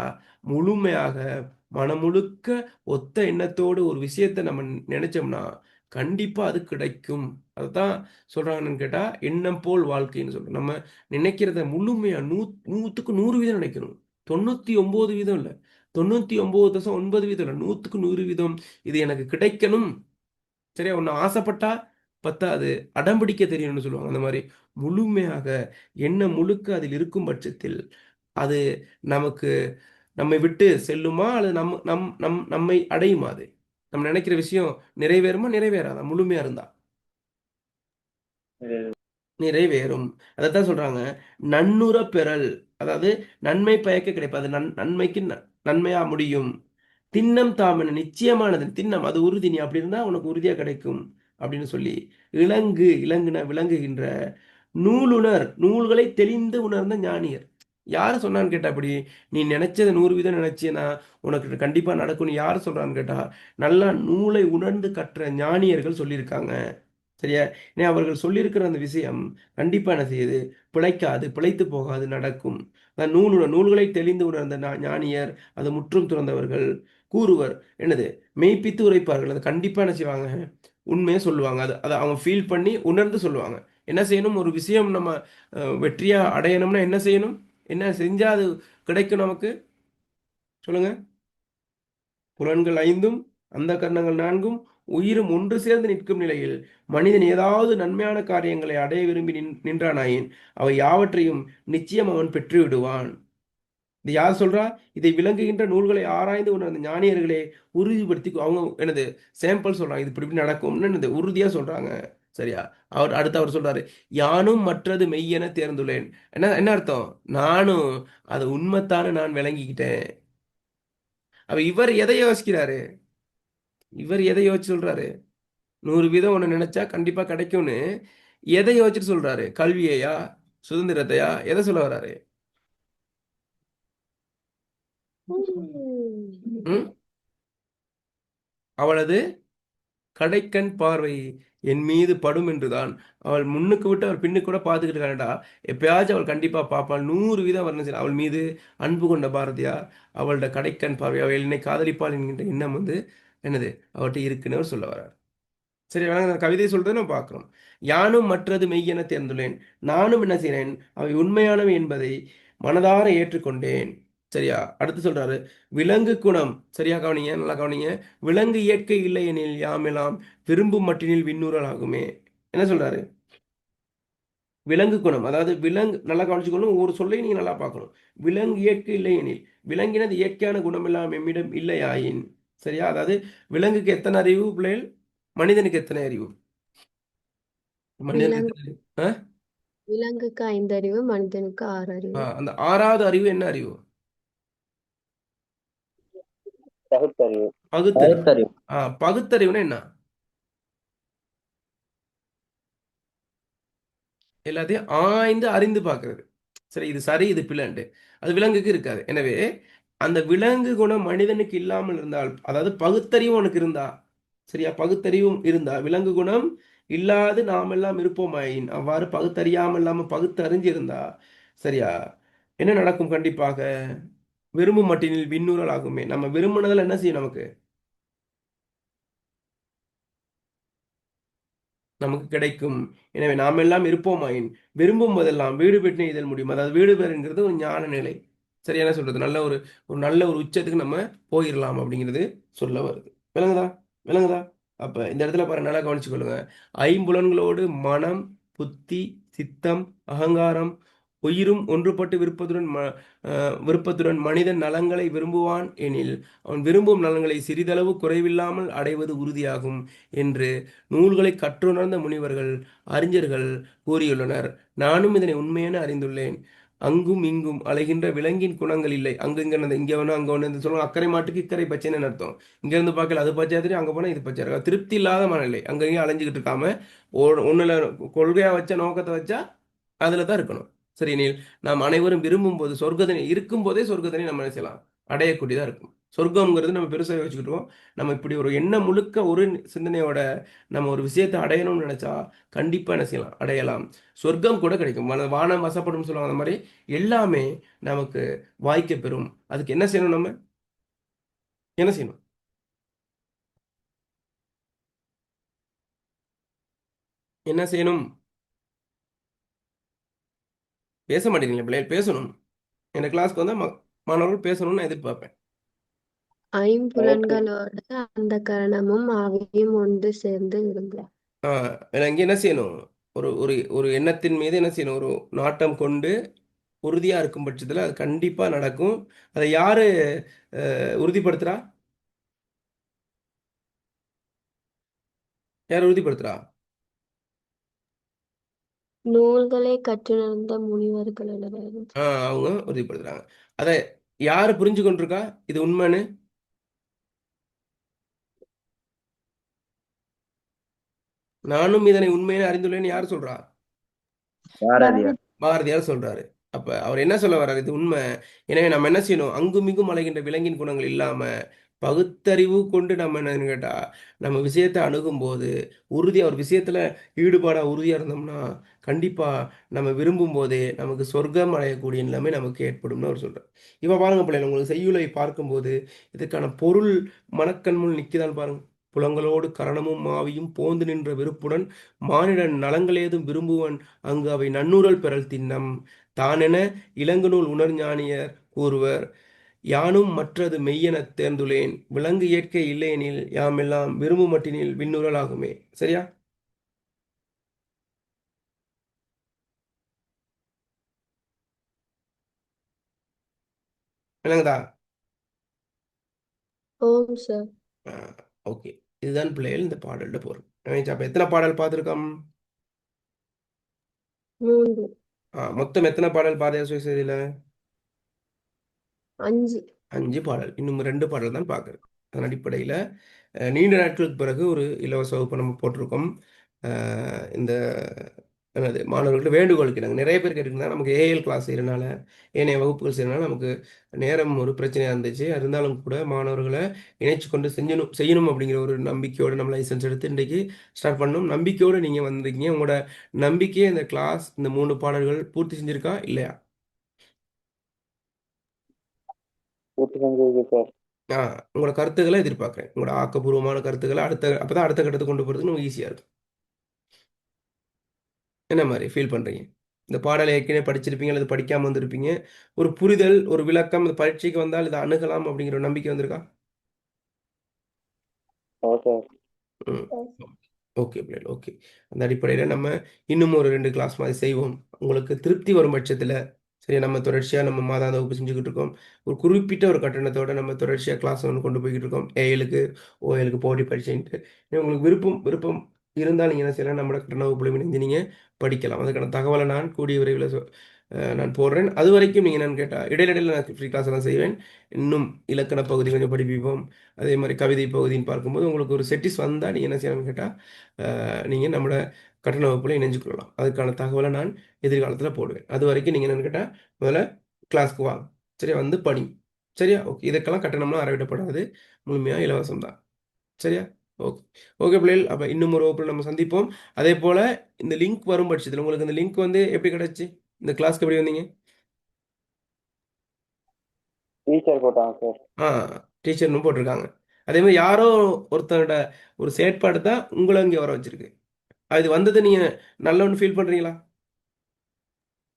முழுமையாக மனம் முழுக்க ஒத்த எண்ணத்தோடு ஒரு விஷயத்தை நம்ம நினைச்சோம்னா கண்டிப்பா அது கிடைக்கும். அதுதான் சொல்றாங்கன்னு கேட்டா எண்ணம் போல் வாழ்க்கைன்னு சொல்றோம். நம்ம நினைக்கிறத முழுமையா 100க்கு 100% நினைக்கணும். 99% இல்லை, 99.9% இல்லை, 100க்கு 100% இது எனக்கு கிடைக்கணும். சரியா? ஒன்று ஆசைப்பட்டா பத்தாது, அடம்பிடிக்க தெரியணும்னு சொல்லுவாங்க. அந்த மாதிரி முழுமையாக எண்ணம் முழுக்க அதில் இருக்கும் பட்சத்தில் அது நமக்கு நம்மை விட்டு செல்லுமா அல்லது நம்மை அடையுமா? அது நம்ம நினைக்கிற விஷயம் நிறைவேறுமா நிறைவேறாதா? முழுமையா இருந்தா நிறைவேறும். அதைத்தான் சொல்றாங்க நன்னுற பெறல், அதாவது நன்மை பயக்க கிடைப்பது, நன்மைக்கு நன்மையா முடியும். திண்ணம் தாமென நிச்சயமானது, திண்ணம் அது உறுதி, நீ அப்படி இருந்தா உனக்கு உறுதியா கிடைக்கும் அப்படின்னு சொல்லி இலங்குன விளங்குகின்ற நூலுணர், நூல்களை தெளிந்து உணர்ந்த ஞானியர். யாரு சொன்னான்னு கேட்டா அப்படி நீ நினைச்சதை 100% நினைச்சேன்னா உனக்கு கண்டிப்பா நடக்கும்னு யாரு சொல்றான்னு கேட்டா நல்லா நூலை உணர்ந்து கற்ற ஞானியர்கள் சொல்லியிருக்காங்க. சரியா? ஏன்னா அவர்கள் சொல்லியிருக்கிற அந்த விஷயம் கண்டிப்பா என்ன செய்யுது, பிழைக்காது, பிழைத்து போகாது, நடக்கும். நூல்களை தெளிந்து உணர்ந்த ஞானியர், அது முற்றும் துறந்தவர்கள் கூறுவர் என்னது, மெய்ப்பித்து உரைப்பார்கள். அது கண்டிப்பா என்ன செய்வாங்க, உண்மையை சொல்லுவாங்க. அது அதை அவங்க ஃபீல் பண்ணி உணர்ந்து சொல்லுவாங்க. என்ன செய்யணும், ஒரு விஷயம் நம்ம வெற்றியா அடையணும்னா என்ன செய்யணும், என்ன செஞ்சா அது கிடைக்கும் நமக்கு சொல்லுங்க. புலன்கள் 5ம் அந்த கரணங்கள் 4ம் உயிரும் ஒன்று சேர்ந்து நிற்கும் நிலையில் மனிதன் ஏதாவது நன்மையான காரியங்களை அடைய விரும்பி நின்றானாயின் அவை யாவற்றையும் நிச்சயம் அவன் பெற்று விடுவான். இது யார் சொல்றா? இதை விளங்குகின்ற நூல்களை ஆராய்ந்து உணர்ந்த ஞானியர்களே உறுதிப்படுத்தி அவங்க என்னது சாம்பிள் சொல்றாங்க. இது இப்படி நடக்கும்னு என்னது உறுதியா சொல்றாங்க. சரியா? அவர் சொல்றாரு, யானும் மற்றது மெய்யென தேர்ந்துள்ளேன். என்ன என்ன அர்த்தம்? நானும் அது உண்மைத்தானே நான் விளங்கிக்கிட்டேன். அப்ப இவர் எதை யோசிக்கிறாரு? இவர் எதை யோசிச்சு சொல்றாரு? 100% ஒன்று நினைச்சா கண்டிப்பா கிடைக்கும்னு எதை யோசிச்சுட்டு சொல்றாரு? கல்வியையா, சுதந்திரத்தையா, எதை சொல்ல வர்றாரு? ம்? அவளது கடைக்கண் பார்வை என் மீது படும் என்றுதான். அவள் முன்னுக்கு விட்டு அவள் பின்னுக்கு கூட பார்த்துக்கிட்டு இருக்காண்டா, எப்பயாச்சும் அவள் கண்டிப்பா பார்ப்பாள். 100% வர்ணம் செய்யலாம். அவள் மீது அன்பு கொண்ட பாரதியார், அவளோட கடைக்கண் பார்வை, அவள் என்னை காதலிப்பாள் என்கின்ற எண்ணம் என்னது அவர்கிட்ட இருக்குன்னு அவர் சொல்ல வர்றார். சரி, வேணாங்க, அந்த கவிதை சொல்றதை நம்ம பார்க்கிறோம். யானும் மற்றது மெய்யென தேர்ந்துள்ளேன், நானும் என்ன செய்றேன், அவை உண்மையானவை என்பதை மனதார ஏற்றுக்கொண்டேன். சரியா? அடுத்து சொல்றாரு, விலங்கு குணம். சரியா கவனிங்க, நல்லா கவனிங்க. விலங்கு இயற்கை இல்லை எனில் யாமெல்லாம் விரும்பும் மட்டினில் விண்ணூறல் ஆகுமே. என்ன சொல்றாரு? விலங்கு குணம், அதாவது விலங்கு, நல்லா கவனிச்சுக்கணும், ஒரு சொல்லை நீங்க நல்லா பார்க்கணும். விலங்கு இயற்கை இல்லை எனில், விலங்கினது இயற்கையான குணம் எல்லாம் எம்மிடம் இல்லையாயின். சரியா? அதாவது விலங்குக்கு எத்தனை அறிவு பிள்ளைகள், மனிதனுக்கு எத்தனை அறிவு? மனிதனுக்கு விலங்கு எத்தனை அறிவு? ஆ? விலங்குக்கு 5 அறிவு, மனிதனுக்கு 6 அறிவு. அந்த 6வது அறிவு என்ன அறிவு? பகுத்தறிவு. பகுத்தறிவு. பகுத்தறிவு. பகுத்தறிவுனா என்ன? எல்லாத்தையும் ஆய்ந்து அறிந்து பார்க்கிறது. சரி, இது சரி இது பிள்ளைன்ட்டு. அது விலங்குக்கு இருக்காது. எனவே அந்த விலங்கு குணம் மனிதனுக்கு இல்லாமல் இருந்தால், அதாவது பகுத்தறிவு உனக்கு இருந்தா, சரியா, பகுத்தறிவும் இருந்தா, விலங்கு குணம் இல்லாது நாம் எல்லாம் இருப்போமாயின், அவ்வாறு பகுத்தறியாமல் இல்லாம பகுத்தறிஞ்சிருந்தா, சரியா, என்ன நடக்கும்? கண்டிப்பாக விரும்பும் மட்டினில் விண்ணூறல் ஆகுமே. நம்ம விரும்பினதில் என்ன செய்யும் நமக்கு? நமக்கு கிடைக்கும். எனவே நாம் எல்லாம் இருப்போமாயின் விரும்பும் போதெல்லாம் வீடு பெற்று இதழ் முடியும். அதாவது வீடு பெறுங்கிறது ஒரு ஞான நிலை. சரியான சொல்றது, நல்ல ஒரு நல்ல ஒரு உச்சத்துக்கு நம்ம போயிடலாம் அப்படிங்கிறது சொல்ல வருது. விளங்குதா? விளங்குதா? அப்ப இந்த இடத்துல பாரு, நல்லா கவனிச்சு கொள்ளுங்க. ஐம்புலன்களோடு மனம், புத்தி, சித்தம், அகங்காரம், உயிரும் ஒன்றுபட்டு விருப்பத்துடன் மனிதன் நலங்களை விரும்புவான் எனில் அவன் விரும்பும் நலன்களை சிறிதளவு குறைவில்லாமல் அடைவது உறுதியாகும் என்று நூல்களை கற்றுணர்ந்த முனிவர்கள், அறிஞர்கள் கூறியுள்ளனர். நானும் இதனை உண்மையென அறிந்துள்ளேன். அங்கும் இங்கும் அலைகின்ற விலங்கின் குணங்கள் இல்லை. அங்கு இங்க ஒன்று அங்கே ஒன்று சொல்லுவாங்க. அக்கறை மாட்டுக்கு இக்கறை பச்சைன்னு அர்த்தம். இங்க இருந்து பார்க்கல அது பச்சை தெரியும், அங்கே போனால் இது பச்சை இருக்கும். திருப்தி இல்லாத மனநிலை, அங்கேயும் அலைஞ்சிக்கிட்டு இருக்காம ஒன்றுல கொள்கையா வச்ச நோக்கத்தை வச்சா அதுல தான் இருக்கணும். சரி, எனில் நாம் அனைவரும் விரும்பும்போது சொர்க்கத்தினை இருக்கும்போதே சொர்க்கத்தினை நம்ம என்ன செய்யலாம், அடையக்கூடியதா இருக்கும். சொர்க்கம்ங்கிறது நம்ம பெருசாக யோசிச்சுக்கிட்டோம். நம்ம இப்படி ஒரு எண்ணம் முழுக்க ஒரு சிந்தனையோட நம்ம ஒரு விஷயத்தை அடையணும்னு நினைச்சா கண்டிப்பா என்ன செய்யலாம், அடையலாம். சொர்க்கம் கூட கிடைக்கும். வானம் வசப்படும் சொல்லுவாங்க. அந்த மாதிரி எல்லாமே நமக்கு வாய்க்க பெறும். அதுக்கு என்ன செய்யணும், நம்ம என்ன செய்யணும், என்ன செய்யணும்? பேச மாட்டேங்கிறீங்களா பிள்ளைகள்? பேசணும். இந்த கிளாஸ்க்கு வந்தா மாணவர்கள் பேசணும்னு நான் எதிர்பார்ப்பேன். ஐம்புலன்களோட அந்த கரணமும் ஆவியும் ஒன்று சேர்ந்து இருங்க. இங்கே என்ன செய்யணும், ஒரு ஒரு ஒரு எண்ணத்தின் மீது என்ன செய்யணும், ஒரு நாட்டம் கொண்டு உறுதியா இருக்கும் பட்சத்தில் அது கண்டிப்பா நடக்கும். அதை யாரு உறுதிப்படுத்துறா? யார் உறுதிப்படுத்துறா? நூல்களை கற்றுணர்ந்த முனிவர்கள் எழுதுறது. அவங்க உறுதிப்படுத்துறாங்க. அதை யாரு புரிஞ்சு கொண்டிருக்கா இது உண்மைன்னு? நானும் இதனை உண்மையை அறிந்துள்ளேன்னு யார் சொல்றா? பாரதியார். பாரதியார் சொல்றாரு. அப்ப அவர் என்ன சொல்ல வர்றாரு, இது உண்மை. எனவே நம்ம என்ன செய்யணும், அங்குமிங்கும் அலைகின்ற விலங்கின் குணங்கள் இல்லாம பகுத்தறிவு கொண்டு நம்ம என்னன்னு கேட்டா நம்ம விஷயத்தை அணுகும் போது உறுதியா ஒரு விஷயத்துல ஈடுபாடா உறுதியா இருந்தோம்னா கண்டிப்பா நம்ம விரும்பும் போதே நமக்கு சொர்க்கம் அடையக்கூடிய நிலைமை நமக்கு ஏற்படும்னு அவர் சொல்றார். இப்ப பாருங்க பிள்ளைங்க, உங்களுக்கு செய்யுளை பார்க்கும்போது இதுக்கான பொருள் மனக்கண் முன் நிற்கிறான் பாருங்க. புலங்களோடு கரணமும் ஆவியும் போந்து நின்ற விருப்புடன் மானிடன் நலங்களேதும் விரும்புவன் அங்கு அவை நன்னூறல் பெறல் திண்ணம் தானென இளங்குநூல் உணர்ஞானியர் கூறுவர். யானும் மற்றது மெய்யெனத் தேர்ந்துளேன் விலங்கு இயற்கை இல்லையெனில் யாமெல்லாம் விரும்பு மட்டினில் விண்ணுறல் ஆகுமே. சரியா? விளங்குதா? ஓம் சார். ஓகே, இதுதான் பிள்ளைகள் இந்த பாடல்ல பொருள். அப்ப எத்தனை பாடல் பார்த்துருக்கோம்? 3 மொத்தம் எத்தனை பாடல் பாரதியார் சுயசரிதையில? 5 5 பாடல். இன்னும் 2 பாடல் தான் பார்க்குறது. அதன் அடிப்படையில் நீண்ட நாட்களுக்கு பிறகு ஒரு இலவச வகுப்பு நம்ம போட்டிருக்கோம். இந்த என்னது மாணவர்கள்ட்ட வேண்டுகோளுக்கு நாங்கள் நிறைய பேர் கேட்டுருந்தா நமக்கு ஏஎல் கிளாஸ் செய்கிறனால ஏனைய வகுப்புகள் செய்கிறனால நமக்கு நேரம் ஒரு பிரச்சனையாக இருந்துச்சு. இருந்தாலும் கூட மாணவர்களை இணைச்சு கொண்டு செய்யணும் அப்படிங்கிற ஒரு நம்பிக்கையோடு நம்ம லைசன்ஸ் எடுத்து இன்றைக்கு ஸ்டார்ட் பண்ணணும். நம்பிக்கையோடு நீங்கள் வந்திருக்கீங்க. உங்களோட நம்பிக்கையை இந்த கிளாஸ் இந்த 3 பாடல்கள் பூர்த்தி செஞ்சுருக்கா இல்லையா? உங்களோட கருத்துக்களை எதிர்பார்க்குறேன். உங்களோட ஆக்கப்பூர்வமான கருத்துக்களை அப்பதான் அடுத்த கட்டத்துக்கு கொண்டு போகிறதுக்கு நமக்கு ஈஸியாக இருக்கும். என்ன மாதிரி ஃபீல் பண்ணுறீங்க? இந்த பாடலை ஏற்கனவே படிச்சிருப்பீங்க அல்லது படிக்காமல் வந்திருப்பீங்க. ஒரு புரிதல், ஒரு விளக்கம், இந்த பரீட்சைக்கு வந்தால் இதை அணுகலாம் அப்படிங்கிற ஒரு நம்பிக்கை வந்திருக்கா? ம். ஓகே பிள்ளைகள், ஓகே. அந்த அடிப்படையில் நம்ம இன்னும் ஒரு 2 கிளாஸ் மாதிரி செய்வோம். உங்களுக்கு திருப்தி வரும் பட்சத்தில் சரி, நம்ம தொடர்ச்சியாக நம்ம மாதாந்த வகுப்பு செஞ்சுக்கிட்டு இருக்கோம். ஒரு குறிப்பிட்ட ஒரு கட்டணத்தோட நம்ம தொடர்ச்சியாக கிளாஸ் ஒன்று கொண்டு போய்கிட்டு இருக்கோம். ஏஎலுக்கு ஓஎலுக்கு போட்டி பரீட்சைன்ட்டு. உங்களுக்கு விருப்பம் விருப்பம் இருந்தால் நீங்கள் என்ன செய்யலாம், நம்மளோட கட்டண வகுப்புல இணைந்து நீங்கள் படிக்கலாம். அதுக்கான தகவலை நான் கூடிய விரைவில் நான் போடுறேன். அது வரைக்கும் நீங்கள் என்னன்னு கேட்டால் இடையிடையில் நான் ஃப்ரீ கிளாஸ் எல்லாம் செய்வேன். இன்னும் இலக்கண பகுதி கொஞ்சம் படிப்பிப்போம். அதே மாதிரி கவிதை பகுதின்னு பார்க்கும்போது உங்களுக்கு ஒரு செட்டிஸ் வந்தால் நீங்கள் என்ன செய்யணும்னு கேட்டால் நீங்கள் நம்மளோட கட்டண வகுப்பில் இணைஞ்சு கொள்ளலாம். அதுக்கான தகவலை நான் எதிர்காலத்தில் போடுவேன். அது வரைக்கும் நீங்கள் என்னன்னு கேட்டால் முதல்ல கிளாஸ்க்கு வாங்க. சரியா? வந்து படி. சரியா? ஓகே. இதுக்கெல்லாம் கட்டணம்லாம் அறவிடப்படாது. முழுமையாக இலவசம் தான். சரியா? ஓகே. ஓகே பிள்ளைகள், அப்போ இன்னும் ஒரு வகுப்பில் நம்ம சந்திப்போம். அதே போல் இந்த லிங்க் வரும் பட்சத்தில் உங்களுக்கு இந்த லிங்க் வந்து எப்படி கிடைச்சி, இந்த கிளாஸ்க்கு எப்படி வந்தீங்க? டீச்சர் போட்டாங்க சார். டீச்சர்னு போட்டிருக்காங்க. அதே மாதிரி யாரோ ஒருத்தரோட ஒரு செயற்பாடு தான் உங்களை இங்கே வர வச்சிருக்கு. அது வந்தது நீங்கள் நல்லவன்னு ஃபீல் பண்ணுறீங்களா?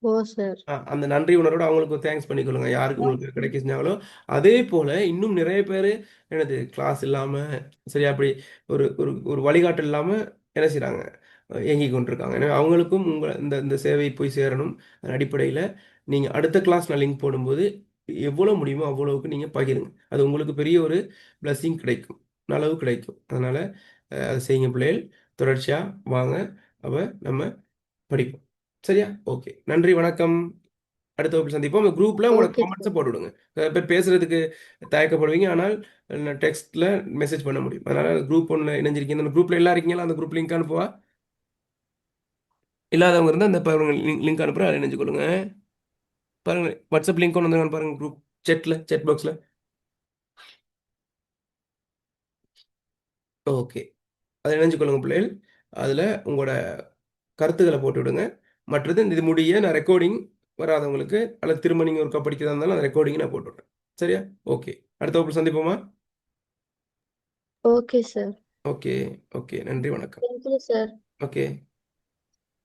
ஓ சார். அந்த நன்றி உணர்வோட அவங்களுக்கு தேங்க்ஸ் பண்ணிக்கொள்ளுங்க, யாருக்கு உங்களுக்கு கிடைக்க செஞ்சாங்களோ. அதே போல் இன்னும் நிறைய பேர் எனது கிளாஸ் இல்லாமல் சரியா அப்படி ஒரு ஒரு ஒரு வழிகாட்டல் இல்லாமல் என்ன செய்கிறாங்க, இயங்கி கொண்டிருக்காங்க. எனவே அவங்களுக்கும் உங்கள் இந்த இந்த சேவை போய் சேரணும். அதன் அடிப்படையில் நீங்கள் அடுத்த கிளாஸ் நான் லிங்க் போடும்போது எவ்வளோ முடியுமோ அவ்வளவுக்கு நீங்கள் பகிருங்க. அது உங்களுக்கு பெரிய ஒரு பிளஸ்ஸிங் கிடைக்கும், நலவு கிடைக்கும். அதனால் அதை செய்யுங்க பிள்ளைகள். தொடர்ச்சியாக வாங்க, அப்போ நம்ம படிப்போம். சரியா? ஓகே, நன்றி, வணக்கம். அடுத்த வகுப்பில் சந்திப்போம். குரூப்பில் உங்களோட ஓகே கமெண்ட்ஸை சார். போட்டு விடுங்க. சில பேர் பேசுறதுக்கு தயக்கப்படுவீங்க, ஆனால் டெக்ஸ்ட்டில் மெசேஜ் பண்ண முடியும். அதனால் குரூப் ஒன்றில் இணைஞ்சிருக்கீங்க. அந்த குரூப்பில் எல்லாம் இருக்கீங்களா? அந்த குரூப் லிங்க் அனுப்புவா. இல்லாதவங்க இருந்தால் இந்த பாருங்க லிங்க் அனுப்புகிறேன், அதில் இணைஞ்சுக்கொள்ளுங்க. பாருங்க வாட்ஸ்அப் லிங்க் கொண்டு வந்து பாருங்க, குரூப் செட் பாக்ஸில். ஓகே, அதை இணைஞ்சுக்கொள்ளுங்க பிள்ளைகள். அதில் உங்களோட கருத்துக்களை போட்டு விடுங்க. மற்றது இது முடிய நான் ரெக்கார்டிங் வராதவங்களுக்கு அல்லது திரும்ப நீங்கள் ஒருக்கா படிக்கிறதா இருந்தாலும் அந்த ரெக்கார்டிங் நான் போட்டு விட்றேன். சரியா? ஓகே, அடுத்த வகுப்பு சந்திப்போமா? Okay sir. ஓகே. ஓகே, நன்றி, வணக்கம். Thank you sir. Okay.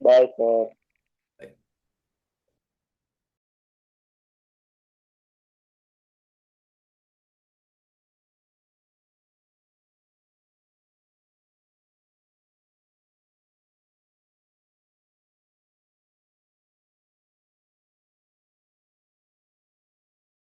Bye sir.